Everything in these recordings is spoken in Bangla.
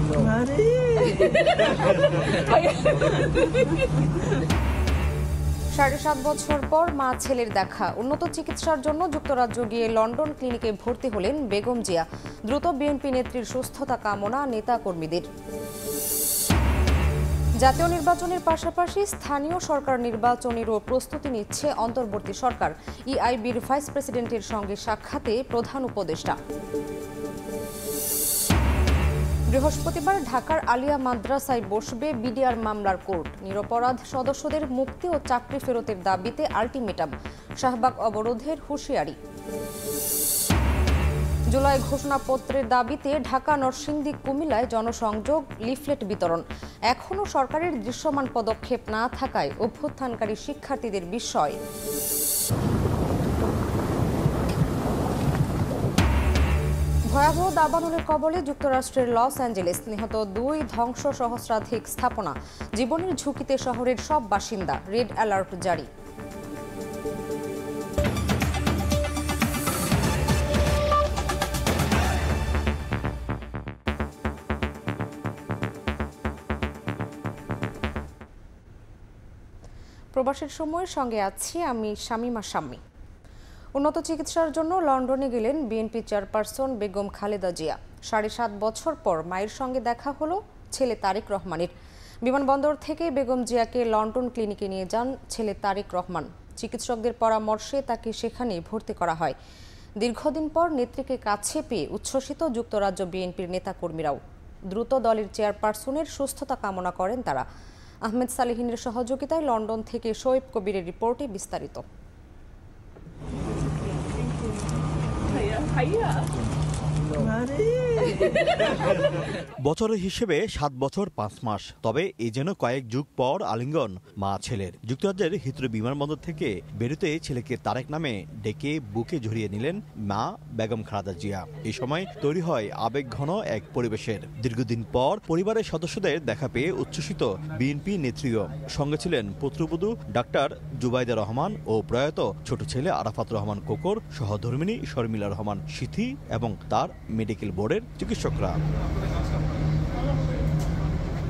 7.5 বছর পর মা ছেলের দেখা। উন্নত চিকিৎসার জন্য যুক্তরাজ্য গিয়ে লন্ডন ক্লিনিকে ভর্তি হলেন বেগম জিয়া। দ্রুত বিএনপি নেত্রীর সুস্থতা কামনা নেতা কর্মীদের। জাতীয় নির্বাচনের পাশাপাশি স্থানীয় সরকার নির্বাচনেরও প্রস্তুতি নিচ্ছে অন্তর্বর্তী সরকার। ইআইবির ভাইস প্রেসিডেন্টের সঙ্গে সাক্ষাতে প্রধান উপদেষ্টা। বৃহস্পতিবার ঢাকার আলিয়া মাদ্রাসায় বসবে বিডিআর মামলার কোর্ট। নিরপরাধ সদস্যদের মুক্তি ও চাকরি ফেরতের দাবিতে আলটিমেটাম। শাহবাগ অবরোধের হুঁশিয়ারি। জুলাই ঘোষণাপত্রের দাবিতে ঢাকা, নরসিংদী, কুমিল্লায় জনসংযোগ, লিফলেট বিতরণ। এখনও সরকারের দৃশ্যমান পদক্ষেপ না থাকায় অভ্যুত্থানকারী শিক্ষার্থীদের বিস্ময়। ভয়াবহ দাবানলের কবলে যুক্তরাষ্ট্রের লস অ্যাঞ্জেলেস। নিহত 2, ধ্বংস সহস্রাধিক স্থাপনা। জীবনের ঝুঁকিতে শহরের সব বাসিন্দা। রেড অ্যালার্ট জারি। প্রবাসের সময়ের সঙ্গে আছি আমি শামীমা শাম্মী। উন্নত চিকিৎসার জন্য লন্ডনে গেলেন বিএনপি চেয়ারপারসন বেগম খালেদা জিয়া। 7.5 বছর পর মায়ের সঙ্গে দেখা হলো ছেলে তারেক রহমানের। বিমানবন্দর থেকে বেগম জিয়াকে লন্ডন ক্লিনিকে নিয়ে যান ছেলে তারেক রহমান। চিকিৎসকদের পরামর্শে তাকে সেখানে ভর্তি করা হয়। দীর্ঘদিন পর নেত্রীকে কাছে পেয়ে উচ্ছ্বসিত যুক্তরাজ্য বিএনপির নেতাকর্মীরাও। দ্রুত দলের চেয়ারপারসনের সুস্থতা কামনা করেন তারা। আহমেদ সালেহিনের সহযোগিতায় লন্ডন থেকে শোয়েব কবিরের রিপোর্টে বিস্তারিত। বছরের হিসেবে 7 বছর 5 মাস, তবে এই যেন কয়েক যুগ পর আলিঙ্গন মা ছেলের। যুক্তরাজ্যের হিথ্রো বিমানবন্দর থেকে বেরোতে ছেলেকে তারেক নামে ডেকে বুকে জড়িয়ে নিলেন মা বেগম খালেদা জিয়া। এই সময় তৈরি হয় আবেগঘন এক পরিবেশের। দীর্ঘদিন পর পরিবারের সদস্যদের দেখা পেয়ে উচ্ছ্বসিত বিএনপি নেত্রীও। সঙ্গে ছিলেন পুত্রবধূ ডাক্তার জুবাইদা রহমান ও প্রয়াত ছোট ছেলে আরাফাত রহমান কোকর, সহধর্মিণী শর্মিলা রহমান সিথি এবং তার মেডিকেল বোর্ডের চিকিৎসকরা।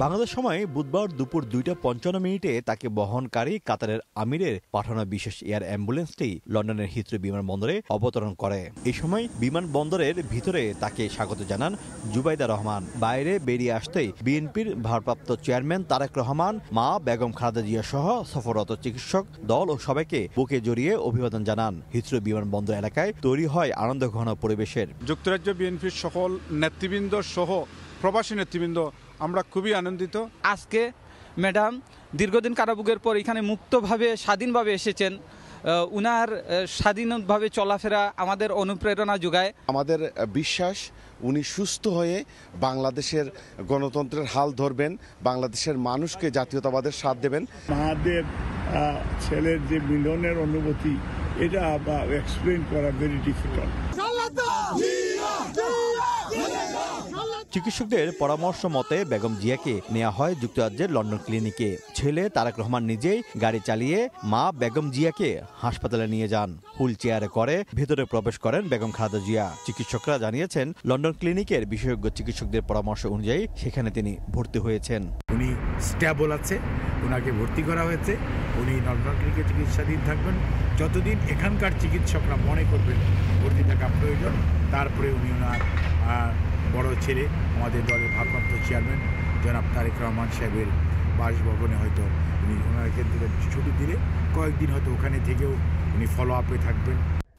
বাংলাদেশ সময় বুধবার দুপুর 2:55 তাকে বহনকারী কাতারের আমিরের পাঠানো বিশেষ এয়ার অ্যাম্বুলেন্সটি লন্ডনের হিথ্রো বিমানবন্দরে অবতরণ করে। এই সময় বিমানবন্দরের ভিতরে তাকে স্বাগত জানান জুবাইদা রহমান। বাইরে বেরিয়ে আসতেই বিএনপির ভারপ্রাপ্ত চেয়ারম্যান তারেক রহমান, মা বেগম খালেদা জিয়া সহ সফররত চিকিৎসক দল ও সবাইকে বুকে জড়িয়ে অভিবাদন জানান। হিথ্রো বিমানবন্দর এলাকায় তৈরি হয় আনন্দঘন পরিবেশের। যুক্তরাজ্য বিএনপির সকল নেতৃবৃন্দ সহ প্রবাসী নেতৃবৃন্দ আমরা খুবই আনন্দিত। আজকে ম্যাডাম দীর্ঘদিন কারাভোগের পর এখানে মুক্তভাবে স্বাধীনভাবে এসেছেন। উনার স্বাধীনভাবে চলাফেরা আমাদের অনুপ্রেরণা যোগায়। আমাদের বিশ্বাস উনি সুস্থ হয়ে বাংলাদেশের গণতন্ত্রের হাল ধরবেন, বাংলাদেশের মানুষকে জাতীয়তাবাদের সাথ দেবেন। মাদের ছেলের যে মিলনের অনুভূতি, এটা এক্সপ্লেইন করা ভেরি ডিফিকাল্ট। চিকিৎসকদের পরামর্শ মতে বেগম জিয়াকে নেওয়া হয় যুক্তরাজ্যের লন্ডন ক্লিনিকে। ছেলে তারেক রহমান নিজেই গাড়ি চালিয়ে মা বেগম জিয়াকে হাসপাতালে নিয়ে যান। হুইল চেয়ারে করে ভেতরে প্রবেশ করেন বেগম খালেদা জিয়া। চিকিৎসকরা জানিয়েছেন, লন্ডন ক্লিনিকের বিশেষজ্ঞ চিকিৎসকদের পরামর্শ অনুযায়ী সেখানে তিনি ভর্তি হয়েছেন। উনি স্ট্যাবল আছে, ওনাকে ভর্তি করা হয়েছে। উনি লন্ডন ক্লিনিকে চিকিৎসাধীন থাকবেন যতদিন এখানকার চিকিৎসকরা মনে করবেন ভর্তি থাকা প্রয়োজন। তারপরে উনি ওনার বড় ছেলে আমাদের দলের ভারপ্রাপ্ত চেয়ারম্যান জনাব তারেক রহমান সাহেবের বাসভবনে হয়তো উনি ওনার এখান থেকে ছুটি দিলে কয়েকদিন হয়তো ওখানে থেকেও উনি ফলো আপে থাকবেন।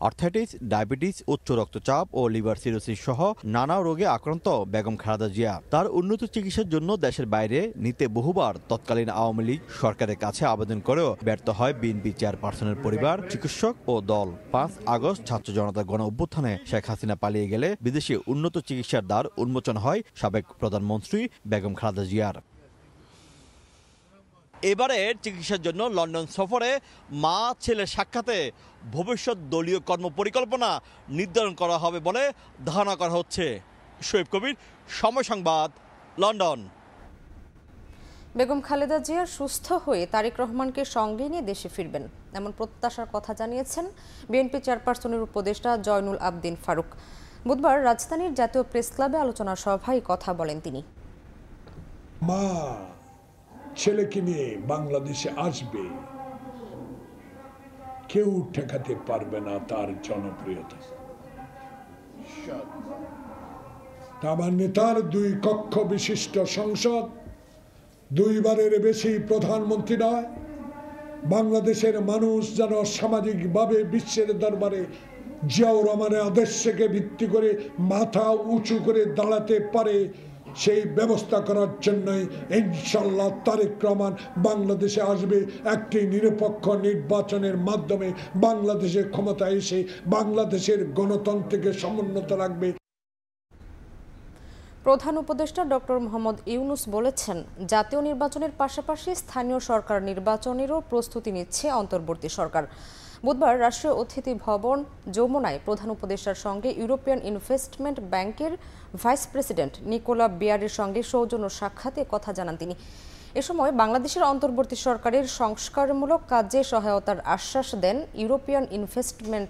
আর্থাইটিস, ডায়াবেটিস, উচ্চ রক্তচাপ ও লিভার সিরোসিস সহ নানা রোগে আক্রান্ত বেগম খালেদা জিয়া। তার উন্নত চিকিৎসার জন্য দেশের বাইরে নিতে বহুবার তৎকালীন আওয়ামী লীগ সরকারের কাছে আবেদন করেও ব্যর্থ হয় বিএনপি চেয়ারপারসনের পরিবার, চিকিৎসক ও দল। 5 আগস্ট ছাত্র জনতার গণ অভ্যুত্থানে শেখ হাসিনা পালিয়ে গেলে বিদেশে উন্নত চিকিৎসার দ্বার উন্মোচন হয় সাবেক প্রধানমন্ত্রী বেগম খালেদা জিয়ার। এবারের চিকিৎসার জন্য লন্ডন সফরে মা ছেলের সাক্ষাতে ভবিষ্যৎ দলীয় কর্মপরিকল্পনা নির্ধারণ করা হবে বলে ধারণা করা হচ্ছে। শোয়েব কবির, সময় সংবাদ, লন্ডন। বেগম খালেদা জিয়া সুস্থ হয়ে তারেক রহমানকে সঙ্গে নিয়ে দেশে ফিরবেন, এমন প্রত্যাশার কথা জানিয়েছেন বিএনপি চেয়ারপারসনের উপদেষ্টা জয়নুল আবদিন ফারুক। বুধবার রাজধানীর জাতীয় প্রেস ক্লাবে আলোচনা সভায় কথা বলেন তিনি। মা ছেলেকে নিয়ে বাংলাদেশে আসবে, কেউ ঠেকাতে পারবে না তার জনপ্রিয়তা। আমার নেতার 2 কক্ষ বিশিষ্ট সংসদ, 2বারের বেশি প্রধানমন্ত্রী নয়, বাংলাদেশের মানুষ যেন সামাজিকভাবে বিশ্বের দরবারে জিয়াউর রহমানের আদর্শকে ভিত্তি করে মাথা উঁচু করে দাঁড়াতে পারে, সেই ব্যবস্থা করার জন্যই ইনশাআল্লাহ তারেক রহমান বাংলাদেশে আসবে। একটি নিরপেক্ষ নির্বাচনের মাধ্যমে বাংলাদেশে ক্ষমতায় এসে বাংলাদেশের গণতন্ত্রকে সমুন্নত রাখবে। প্রধান উপদেষ্টা ডক্টর মোহাম্মদ ইউনূস বলেছেন, জাতীয় নির্বাচনের পাশাপাশি স্থানীয় সরকার নির্বাচনেরও প্রস্তুতি নিচ্ছে অন্তর্বর্তী সরকার। বুধবার রাষ্ট্রীয় অতিথি ভবন যমুনায় প্রধান উপদেষ্টার সঙ্গে ইউরোপিয়ান ইনভেস্টমেন্ট ব্যাংকের ভাইস প্রেসিডেন্ট নিকোলা বিয়ারের সঙ্গে সৌজন্য সাক্ষাতে কথা জানান তিনি। এ সময় বাংলাদেশের অন্তর্বর্তী সরকারের সংস্কারমূলক কাজে সহায়তার আশ্বাস দেন ইউরোপিয়ান ইনভেস্টমেন্ট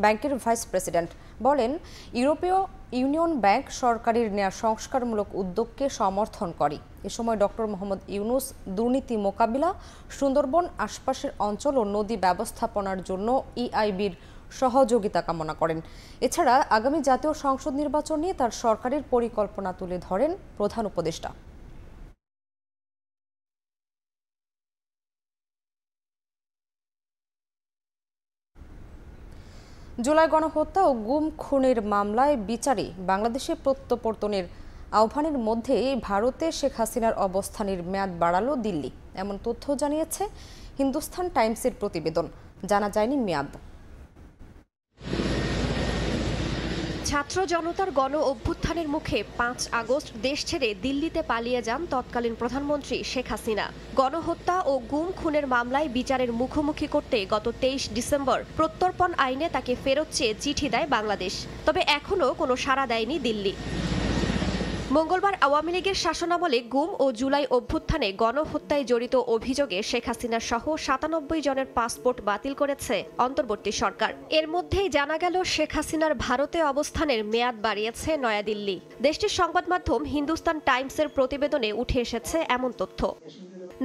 ব্যাংকের ভাইস প্রেসিডেন্ট। বলেন, ইউরোপীয় ইউনিয়ন ব্যাংক সরকারের নেয়া সংস্কারমূলক উদ্যোগকে সমর্থন করে। এ সময় ডক্টর মোহাম্মদ ইউনূস দুর্নীতি মোকাবিলা, সুন্দরবন আশপাশের অঞ্চল ও নদী ব্যবস্থাপনার জন্য ইআইবির সহযোগিতা কামনা করেন। এছাড়া আগামী জাতীয় সংসদ নির্বাচন নিয়ে তার সরকারের পরিকল্পনা তুলে ধরেন প্রধান উপদেষ্টা। জুলাই গণহত্যা ও গুম খুনের মামলায় বিচারে বাংলাদেশে প্রত্যাবর্তনের আহ্বানের মধ্যে ভারতে শেখ হাসিনার অবস্থানের মেয়াদ বাড়ালো দিল্লি, এমন তথ্য জানিয়েছে হিন্দুস্তান টাইমসের প্রতিবেদন। জানা যায়নি মেয়াদ। ছাত্র জনতার গণ অভ্যুত্থানের মুখে 5 আগস্ট দেশ ছেড়ে দিল্লিতে পালিয়ে যান তৎকালীন প্রধানমন্ত্রী শেখ হাসিনা। গণহত্যা ও গুম খুনের মামলায় বিচারের মুখোমুখি করতে গত 23 ডিসেম্বর প্রত্যর্পণ আইনে তাকে ফেরত চেয়ে চিঠি দেয় বাংলাদেশ। তবে এখনও কোনো সাড়া দেয়নি দিল্লি। মঙ্গলবার আওয়ামী লীগের শাসনামলে গুম ও জুলাই অভ্যুত্থানে গণহত্যায় জড়িত অভিযোগে শেখ হাসিনা সহ 97 জনের পাসপোর্ট বাতিল করেছে অন্তর্বর্তী সরকার। এর মধ্যেই জানা গেল শেখ হাসিনার ভারতে অবস্থানের মেয়াদ বাড়িয়েছে নয়াদিল্লি। দেশটির সংবাদ মাধ্যম হিন্দুস্তান টাইমসের প্রতিবেদনে উঠে এসেছে এমন তথ্য।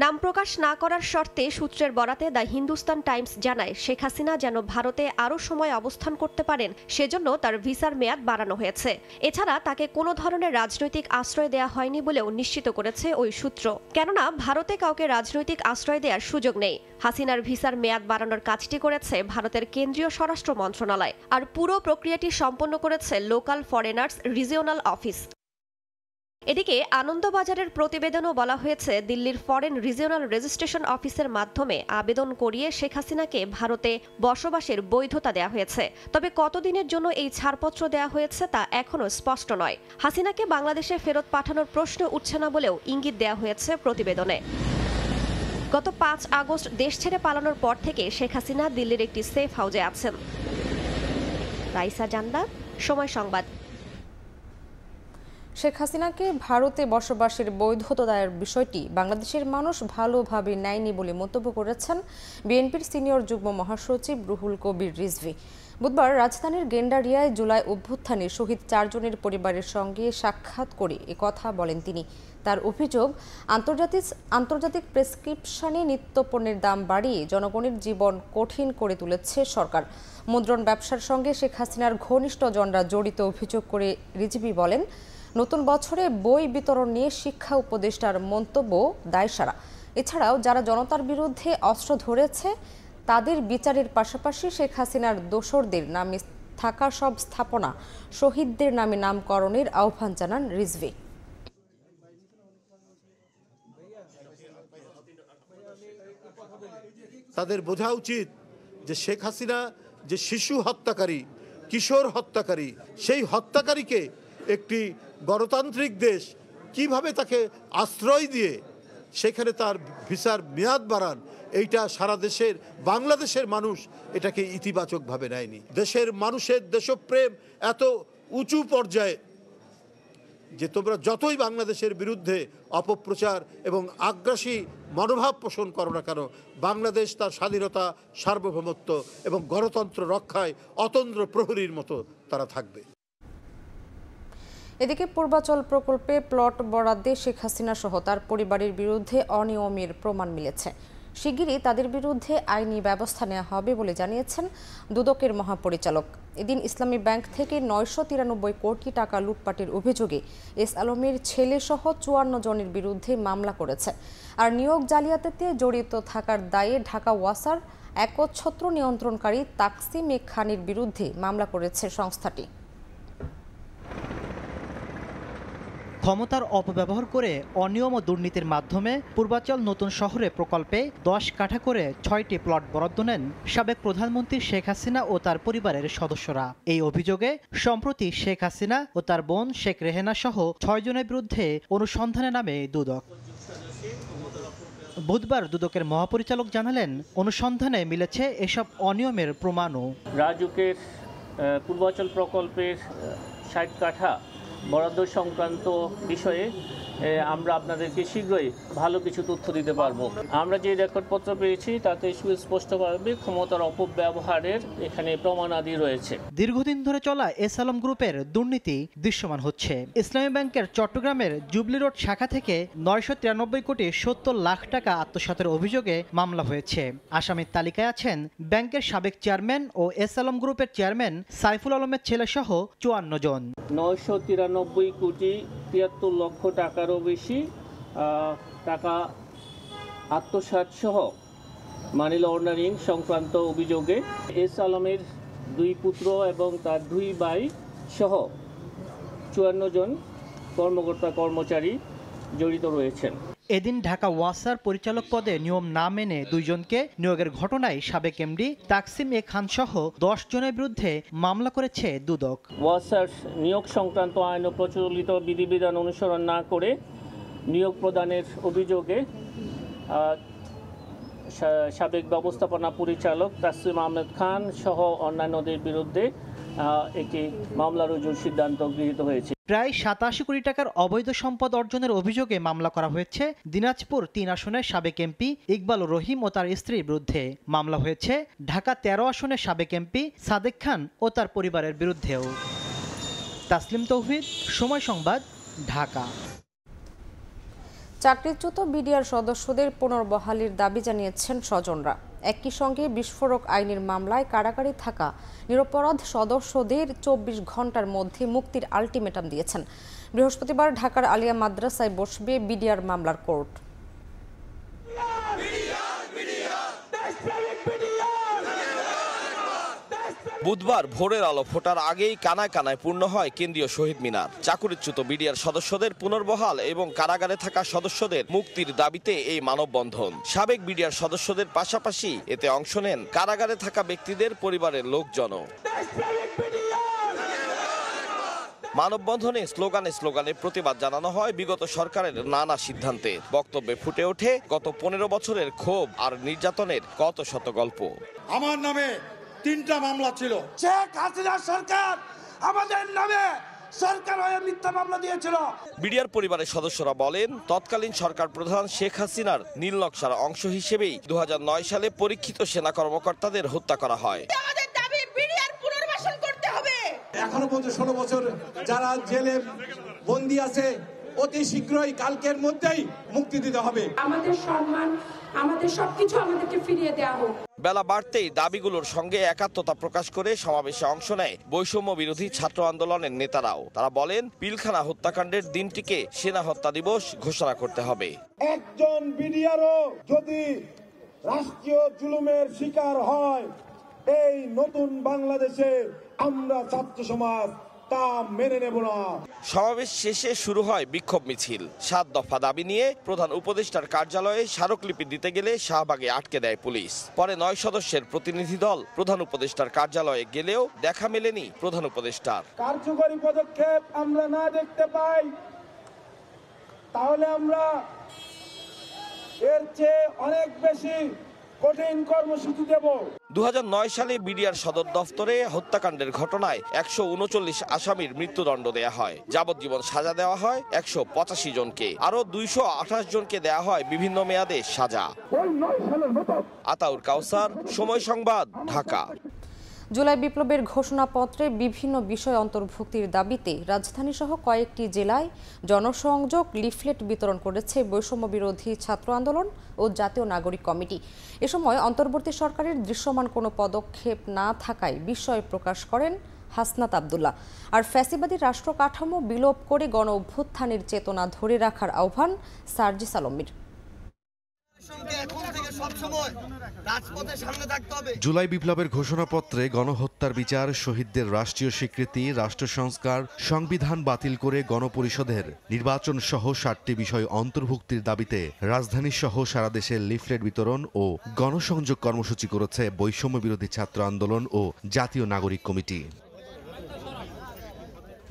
নাম প্রকাশ না করার শর্তে সূত্রের বরাতে দ্য হিন্দুস্তান টাইমস জানায়, শেখ হাসিনা যেন ভারতে আরও সময় অবস্থান করতে পারেন সেজন্য তার ভিসার মেয়াদ বাড়ানো হয়েছে। এছাড়া তাকে কোনো ধরনের রাজনৈতিক আশ্রয় দেয়া হয়নি বলেও নিশ্চিত করেছে ওই সূত্র। কেননা ভারতে কাউকে রাজনৈতিক আশ্রয় দেওয়ার সুযোগ নেই। হাসিনার ভিসার মেয়াদ বাড়ানোর কাজটি করেছে ভারতের কেন্দ্রীয় স্বরাষ্ট্র মন্ত্রণালয়, আর পুরো প্রক্রিয়াটি সম্পন্ন করেছে লোকাল ফরেনার্স রিজিওনাল অফিস। এদিকে আনন্দবাজারের প্রতিবেদনও বলা হয়েছে, দিল্লির ফরেন রিজিওনাল রেজিস্ট্রেশন অফিসের মাধ্যমে আবেদন করিয়ে শেখ হাসিনাকে ভারতে বসবাসের বৈধতা দেওয়া হয়েছে। তবে কতদিনের জন্য এই ছাড়পত্র দেওয়া হয়েছে তা এখনও স্পষ্ট নয়। হাসিনাকে বাংলাদেশে ফেরত পাঠানোর প্রশ্ন উঠছে না বলেও ইঙ্গিত দেওয়া হয়েছে প্রতিবেদনে। গত 5 আগস্ট দেশ ছেড়ে পালানোর পর থেকে শেখ হাসিনা দিল্লির একটি সেফ হাউসে আছেন। রাইসা জান্নাত, সময় সংবাদ। শেখ হাসিনাকে ভারতে বসবাসের বৈধতা দেওয়ার বিষয়টি বাংলাদেশের মানুষ ভালোভাবে নেয়নি বলে মন্তব্য করেছেন বিএনপির সিনিয়র যুগ্ম মহাসচিব রুহুল কবির রিজভী। বুধবার রাজধানীর গেন্ডারিয়ায় জুলাই অভ্যুত্থানে শহীদ 4 জনের পরিবারের সঙ্গে সাক্ষাৎ করে একথা বলেন তিনি। তার অভিযোগ, আন্তর্জাতিক প্রেসক্রিপশনে নিত্যপণ্যের দাম বাড়িয়ে জনগণের জীবন কঠিন করে তুলেছে সরকার। মুদ্রণ ব্যবসার সঙ্গে শেখ হাসিনার ঘনিষ্ঠজনরা জড়িত অভিযোগ করে রিজভী বলেন, নতুন বছরে বই বিতরণ নিয়ে শিক্ষা উপদেষ্টার মন্তব্য দায়সারা। এছাড়াও যারা জনতার বিরুদ্ধে অস্ত্র ধরেছে তাদের বিচারের পাশাপাশি শেখ হাসিনার দোসরদের নামে থাকা সব স্থাপনা শহীদদের নামে নামকরণের আহ্বান জানান রিজভী। তাদের বোঝা উচিত যে শেখ হাসিনা যে শিশু হত্যাকারী, কিশোর হত্যাকারী, সেই হত্যাকারীকে একটি গণতান্ত্রিক দেশ কিভাবে তাকে আশ্রয় দিয়ে সেখানে তার ভিসার মেয়াদ বাড়ান, এইটা সারা দেশের বাংলাদেশের মানুষ এটাকে ইতিবাচকভাবে নেয়নি। দেশের মানুষের দেশপ্রেম এত উঁচু পর্যায়ে যে তোমরা যতই বাংলাদেশের বিরুদ্ধে অপপ্রচার এবং আগ্রাসী মনোভাব পোষণ করো না কেন, বাংলাদেশ তার স্বাধীনতা, সার্বভৌমত্ব এবং গণতন্ত্র রক্ষায় অতন্দ্র প্রহরীর মতো তারা থাকবে। এদিকে পূর্বাচল প্রকল্পে প্লট বরাদ্দে শেখ হাসিনা সহ তার পরিবারের বিরুদ্ধে অনিয়মের প্রমাণ মিলেছে। শিগগিরই তাদের বিরুদ্ধে আইনি ব্যবস্থা নেওয়া হবে বলে জানিয়েছেন দুদকের মহাপরিচালক। এদিন ইসলামী ব্যাংক থেকে 993 কোটি টাকা লুটপাটের অভিযোগে এস আলমের ছেলেসহ 54 জনের বিরুদ্ধে মামলা করেছে। আর নিয়োগ জালিয়াতিতে জড়িত থাকার দায়ে ঢাকা ওয়াসার একচ্ছত্র নিয়ন্ত্রণকারী তাকসিম এ খানের বিরুদ্ধে মামলা করেছে সংস্থাটি। ক্ষমতার অপব্যবহার করে অনিয়ম ও দুর্নীতির মাধ্যমে পূর্বাচল নতুন শহরে প্রকল্পে 10 কাঠা করে 6টি প্লট বরাদ্দ নেন সাবেক প্রধানমন্ত্রী শেখ হাসিনা ও তার পরিবারের সদস্যরা। এই অভিযোগে সম্প্রতি শেখ হাসিনা ও তার বোন শেখ রেহেনা সহ 6 জনের বিরুদ্ধে অনুসন্ধানে নামে দুদক। বুধবার দুদকের মহাপরিচালক জানালেন, অনুসন্ধানে মিলেছে এসব অনিয়মের প্রমাণও। রাজুকের পূর্বাচল প্রকল্পের 60 কাঠা বরাদ্দ সংক্রান্ত বিষয়ে আমরা আপনাদেরকে শীঘ্রই ভালো কিছু তথ্য দিতে পারবো। আমরা যে রেকর্ডপত্র পেয়েছি তাতে সুস্পষ্টভাবে ক্ষমতার অপব্যবহারের এখানে প্রমাণাদি রয়েছে। দীর্ঘদিন ধরে চলা এস আলম গ্রুপের দুর্নীতি দৃশ্যমান হচ্ছে। ইসলামী ব্যাংকের চট্টগ্রামের জুবলি রোড শাখা থেকে 993 কোটি 70 লাখ টাকা আত্মসাতের অভিযোগে মামলা হয়েছে। আসামির তালিকায় আছেন ব্যাংকের সাবেক চেয়ারম্যান ও এস আলম গ্রুপের চেয়ারম্যান সাইফুল আলমের ছেলেসহ 54 জন। 993 কোটি 73 লক্ষ টাকারও বেশি টাকা আত্মসাৎ সহ মানি লন্ডারিং সংক্রান্ত অভিযোগে এস আলমের 2 পুত্র এবং তার 2 ভাই সহ 54 জন কর্মকর্তা কর্মচারী জড়িত রয়েছেন। এদিন ঢাকা ওয়াসার পরিচালক পদে নিয়ম না মেনে 2 জনকে নিয়োগের ঘটনায় সাবেক এমডি তাকসিম এ খান সহ 10 জনের বিরুদ্ধে মামলা করেছে দুদক। ওয়াসার নিয়োগ সংক্রান্ত আইন ও প্রচলিত বিধিবিধান অনুসরণ না করে নিয়োগ প্রদানের অভিযোগে সাবেক ব্যবস্থাপনা পরিচালক তাসিম আহমেদ খান সহ অন্যান্যদের বিরুদ্ধে একটি মামলা রুজুর সিদ্ধান্ত গৃহীত হয়েছে। প্রায় 87 কোটি টাকার অবৈধ সম্পদ অর্জনের অভিযোগে মামলা করা হয়েছে দিনাজপুর 3 আসনের সাবেক এমপি ইকবাল রহিম ও তার স্ত্রীর বিরুদ্ধে। মামলা হয়েছে ঢাকা 13 আসনের সাবেক এমপি সাদেক খান ও তার পরিবারের বিরুদ্ধেও। তাসলিম তৌহিদ, সময় সংবাদ, ঢাকা। চাকরিচ্যুত বিডিআর সদস্যদের পুনর্বহালির দাবি জানিয়েছেন স্বজনরা। একই সঙ্গে বিস্ফোরক আইনের মামলায় কারাগারে থাকা নিরপরাধ সদস্যদের 24 ঘন্টার মধ্যে মুক্তির আলটিমেটাম দিয়েছেন। বৃহস্পতিবার ঢাকার আলিয়া মাদ্রাসায় বসবে বিডিআর মামলার কোর্ট। বুধবার ভোরের আলো ফোটার আগেই কানায় কানায় পূর্ণ হয় কেন্দ্রীয় শহীদ মিনার। চাকরিচ্যুত বিডিআর সদস্যদের পুনর্বহাল এবং কারাগারে থাকা সদস্যদের মুক্তির দাবিতে এই মানববন্ধন। সাবেক বিডিআর সদস্যদের পাশাপাশি এতে অংশ নেন কারাগারে থাকা ব্যক্তিদের পরিবারের লোকজনও। মানববন্ধনে স্লোগানে প্রতিবাদ জানানো হয় বিগত সরকারের নানা সিদ্ধান্তে। বক্তব্যে ফুটে ওঠে গত 15 বছরের ক্ষোভ আর নির্যাতনের কত শত গল্প। আমার নামে 3টা মামলা ছিল। শেখ হাসিনা সরকার আমাদের নামে সরকার হয়ে মিথ্যা মামলা দিয়েছিল। বিডিআর পরিবারের সদস্যরা বলেন, তৎকালীন সরকার প্রধান শেখ হাসিনার নীল নকশার অংশ হিসেবেই 2009 সালে পরীক্ষিত সেনা কর্মকর্তাদের হত্যা করা হয়। আমাদের দাবি বিডিআর পুনর্বাসন করতে হবে। এখনো পর্যন্ত 16 বছর যারা জেলে বন্দী আছে অতি শীঘ্রই কালকের মধ্যেই মুক্তি দিতে হবে। আমাদের সম্মান, আমাদের সবকিছু আমাদেরকে ফিরিয়ে দেওয়া হোক। বেলা বাড়তেই দাবিগুলোর সঙ্গে একাত্মতা প্রকাশ করে সমাবেশে অংশ নেয় বৈষম্য বিরোধী ছাত্র আন্দোলনের নেতারাও। তারা বলেন, পিলখানা হত্যাকাণ্ডের দিনটিকে সেনা হত্যা দিবস ঘোষণা করতে হবে। একজন বিডিআরও যদি রাষ্ট্রীয় জুলুমের শিকার হয়, এই নতুন বাংলাদেশে আমরা ছাত্র সমাজ তা মেনে নেব না। সমাবেশ শেষে শুরু হয় বিক্ষোভ মিছিল। 7 দফা দাবি নিয়ে প্রধান উপদেষ্টার কার্যালয়ে স্মারকলিপি দিতে গেলে শাহবাগে আটকে দেয় পুলিশ। পরে 9 সদস্যের প্রতিনিধি দল প্রধান উপদেষ্টার কার্যালয়ে গেলেও দেখা মেলেনি প্রধান উপদেষ্টার। কার্যকরী পদক্ষেপ আমরা না দেখতে পাই, তাহলে আমরা এর চেয়ে অনেক বেশি কঠিন কর্মসূচি দেব। 2009 সালে বিডিআর সদর দফতরে হত্যাকাণ্ডের ঘটনায় 139 আসামির মৃত্যুদণ্ড দেয়া হয়। যাবজ্জীবন সাজা দেওয়া হয় 185 জনকে। আরো 228 জনকে দেয়া হয় বিভিন্ন মেয়াদে সাজা। আতাউর কাউসার, সময় সংবাদ, ঢাকা। জুলাই বিপ্লবের ঘোষণাপত্রে বিভিন্ন বিষয় অন্তর্ভুক্তির দাবিতে রাজধানীসহ কয়েকটি জেলায় জনসংযোগ লিফলেট বিতরণ করেছে বৈষম্য বিরোধী ছাত্র আন্দোলন ও জাতীয় নাগরিক কমিটি। এ সময় অন্তর্বর্তী সরকারের দৃশ্যমান কোনো পদক্ষেপ না থাকায় বিস্ময় প্রকাশ করেন হাসনাত আব্দুল্লাহ। আর ফ্যাসিবাদী রাষ্ট্র কাঠামো বিলোপ করে গণ অভ্যুত্থানের চেতনা ধরে রাখার আহ্বান সার্জিস আলমের। জুলাই বিপ্লবের ঘোষণাপত্রে গণহত্যার বিচার, শহীদদের রাষ্ট্রীয় স্বীকৃতি, রাষ্ট্র সংস্কার, সংবিধান বাতিল করে গণপরিষদের নির্বাচন সহ 7টি বিষয় অন্তর্ভুক্তির দাবিতে রাজধানী সহ সারা দেশে লিফলেট বিতরণ ও গণসংযোগ কর্মসূচি করেছে বৈষম্য বিরোধী ছাত্র আন্দোলন ও জাতীয় নাগরিক কমিটি।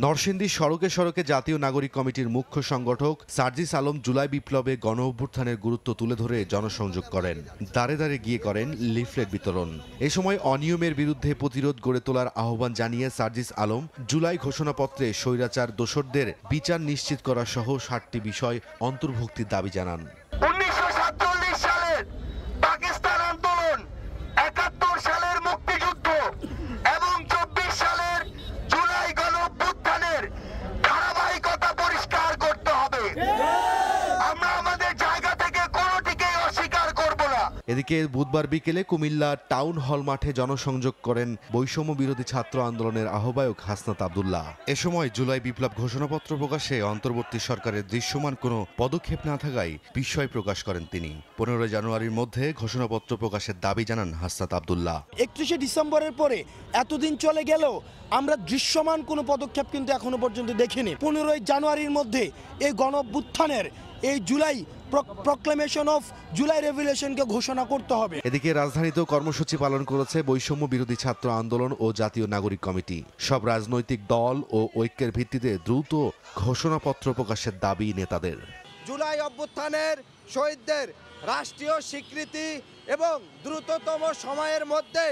নরসিংদী সড়কে সড়কে জাতীয় নাগরিক কমিটির মুখ্য সংগঠক সার্জিস আলম জুলাই বিপ্লবে গণ অভ্যুত্থানের গুরুত্ব তুলে ধরে জনসংযোগ করেন। দাঁড়ে দাঁড়ে গিয়ে করেন লিফলেট বিতরণ। এ সময় অনিয়মের বিরুদ্ধে প্রতিরোধ গড়ে তোলার আহ্বান জানিয়ে সার্জিস আলম জুলাই ঘোষণাপত্রে স্বৈরাচার দোসরদের বিচার নিশ্চিত করা সহ 7টি বিষয় অন্তর্ভুক্তির দাবি জানান। 1947 সালের পাকিস্তান আন্দোলন, 71 সালের মুক্তিযুদ্ধ এবং 24 সালের জুলাই গণ অভ্যুত্থানের ধারাবাহিকতা পরিষ্কার করতে হবে। আমরা আমাদের জায়গা থেকে কোনোটিকেই অস্বীকার করব না। এদিকে বুধবার বিকেলে কুমিল্লা টাউন হল মাঠে জনসংযোগ করেন বৈষম্য বিরোধী ছাত্র আন্দোলনের আহ্বায়ক হাসনাত আব্দুল্লাহ। এ সময় জুলাই বিপ্লব ঘোষণাপত্র প্রকাশে অন্তর্বর্তী সরকারের দৃশ্যমান কোনো পদক্ষেপ না থাকায় বিস্ময় প্রকাশ করেন তিনি। 15 জানুয়ারির মধ্যে ঘোষণাপত্র প্রকাশের দাবি জানান হাসনাত আব্দুল্লাহ। 31 ডিসেম্বরের পরে এতদিন চলে গেলেও আমরা দৃশ্যমান কোনো পদক্ষেপ কিন্তু এখনো পর্যন্ত দেখিনি। 15 জানুয়ারির মধ্যে এই গণ অভ্যুত্থানের এই জুলাই প্রক্লেমেশন অফ জুলাই রেভলিউশনকে ঘোষণা করতে হবে। এদিকে রাজধানীতেও কর্মসূচি পালন করেছে বৈষম্য বিরোধী ছাত্র আন্দোলন ও জাতীয় নাগরিক কমিটি। সব রাজনৈতিক দল ও ঐক্যের ভিত্তিতে দ্রুত ঘোষণাপত্র প্রকাশের দাবি নেতাদের। জুলাই অভ্যুত্থানের শহীদদের রাষ্ট্রীয় স্বীকৃতি এবং দ্রুততম সময়ের মধ্যে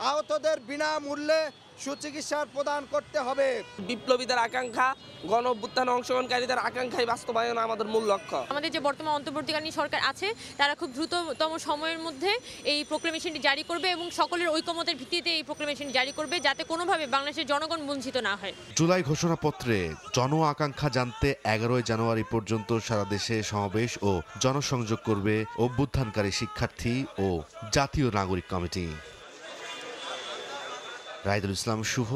আহতদের বিনামূল্যে সুচিকিৎসা প্রদান করতে হবে। বিপ্লবীদের আকাঙ্ক্ষা, গণ অভ্যুত্থানে অংশগ্রহণকারীদের আকাঙ্ক্ষাই বাস্তবায়ন আমাদের মূল লক্ষ্য। আমাদের যে বর্তমান অন্তর্বর্তীকালীন সরকার আছে তারা খুব দ্রুততম সময়ের মধ্যে এই প্রোক্লেমেশনটি জারি করবে এবং সকলের ঐকমতের ভিত্তিতে এই প্রোক্লেমেশন জারি করবে, যাতে কোনোভাবে বাংলাদেশের জনগণ বঞ্চিত না হয়। জুলাই ঘোষণাপত্রে জন আকাঙ্ক্ষা জানতে 11 জানুয়ারি পর্যন্ত সারা দেশে সমাবেশ ও জনসংযোগ করবে অভ্যুত্থানকারী শিক্ষার্থী ও জাতীয় নাগরিক কমিটি। রাইদুল ইসলাম শুভ,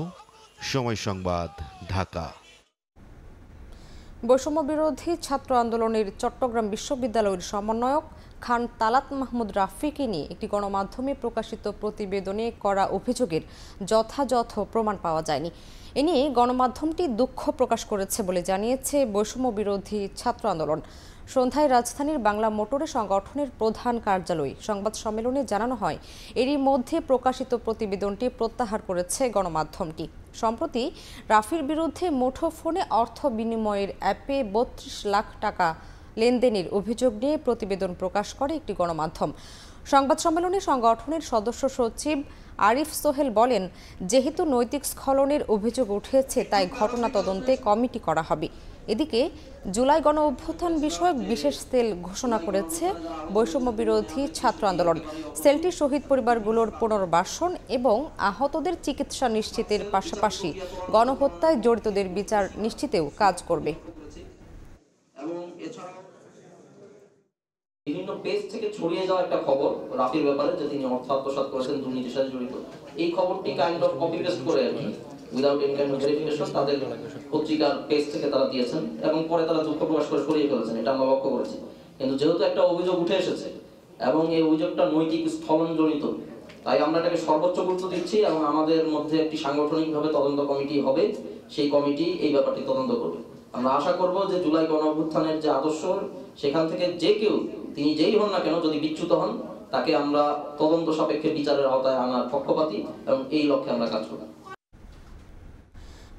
সময় সংবাদ, ঢাকা। বৈষম্য বিরোধী ছাত্র আন্দোলনের চট্টগ্রাম বিশ্ববিদ্যালয়ের সমন্বয়ক খান তালাত মাহমুদ রাফিকে নিয়ে একটি গণমাধ্যমে প্রকাশিত প্রতিবেদনে করা অভিযোগের যথাযথ প্রমাণ পাওয়া যায়নি। এ নিয়ে গণমাধ্যমটি দুঃখ প্রকাশ করেছে বলে জানিয়েছে বৈষম্য বিরোধী ছাত্র আন্দোলন। সন্ধ্যায় রাজধানীর বাংলা মোটরে সংগঠনের প্রধান কার্যালয়ে সংবাদ সম্মেলনে জানানো হয়, এরই মধ্যে প্রকাশিত প্রতিবেদনটি প্রত্যাহার করেছে গণমাধ্যমটি। সম্প্রতি রাফির বিরুদ্ধে মুঠোফোনে অর্থ বিনিময়ের অ্যাপে 32 লাখ টাকা লেনদেনের অভিযোগ নিয়ে প্রতিবেদন প্রকাশ করে একটি গণমাধ্যম। সংবাদ সম্মেলনে সংগঠনের সদস্য সচিব আরিফ সোহেল বলেন, যেহেতু নৈতিক স্খলনের অভিযোগ উঠেছে তাই ঘটনা তদন্তে কমিটি করা হবে। এদিকে জুলাই গণ অভ্যুত্থান বিষয়ক বিশেষ সেল ঘোষণা করেছে বৈষম্য বিরোধী ছাত্র আন্দোলন। সেলটি শহীদ পরিবারগুলোর পুনর্বাসন এবং আহতদের চিকিৎসা নিশ্চিতের পাশাপাশি গণহত্যায় জড়িতদের বিচার নিশ্চিতেও কাজ করবে। বিভিন্ন পেজ থেকে ছড়িয়ে যাওয়া একটা খবর রাফির ব্যাপারে যে তিনি অর্থ আত্মসাৎ করেছেন, দুর্নীতির সাথে জড়িত, এই খবরটি কাইন্ড অফ কপি পেস্ট করে আর কি without any kind of verification তাদের পত্রিকার পেজ থেকে তারা দিয়েছেন এবং পরে তারা দুঃখ প্রকাশ করে সরিয়ে ফেলেছেন। এটা আমরা লক্ষ্য করেছি। কিন্তু যেহেতু একটা অভিযোগ উঠে এসেছে এবং এই অভিযোগটা নৈতিক স্খলন জড়িত, তাই আমরা এটাকে সর্বোচ্চ গুরুত্ব দিচ্ছি এবং আমাদের মধ্যে একটি সাংগঠনিকভাবে তদন্ত কমিটি হবে। সেই কমিটি এই ব্যাপারটি তদন্ত করবে। আমরা আশা করব যে জুলাই গণ অভ্যুত্থানের যে আদর্শ, সেখান থেকে যে কেউ, তিনি যেই হন না কেন, যদি বিচ্যুত হন তাকে আমরা তদন্ত সাপেক্ষে বিচারের আওতায় আনার পক্ষপাতী এবং এই লক্ষ্যে আমরা কাজ করব।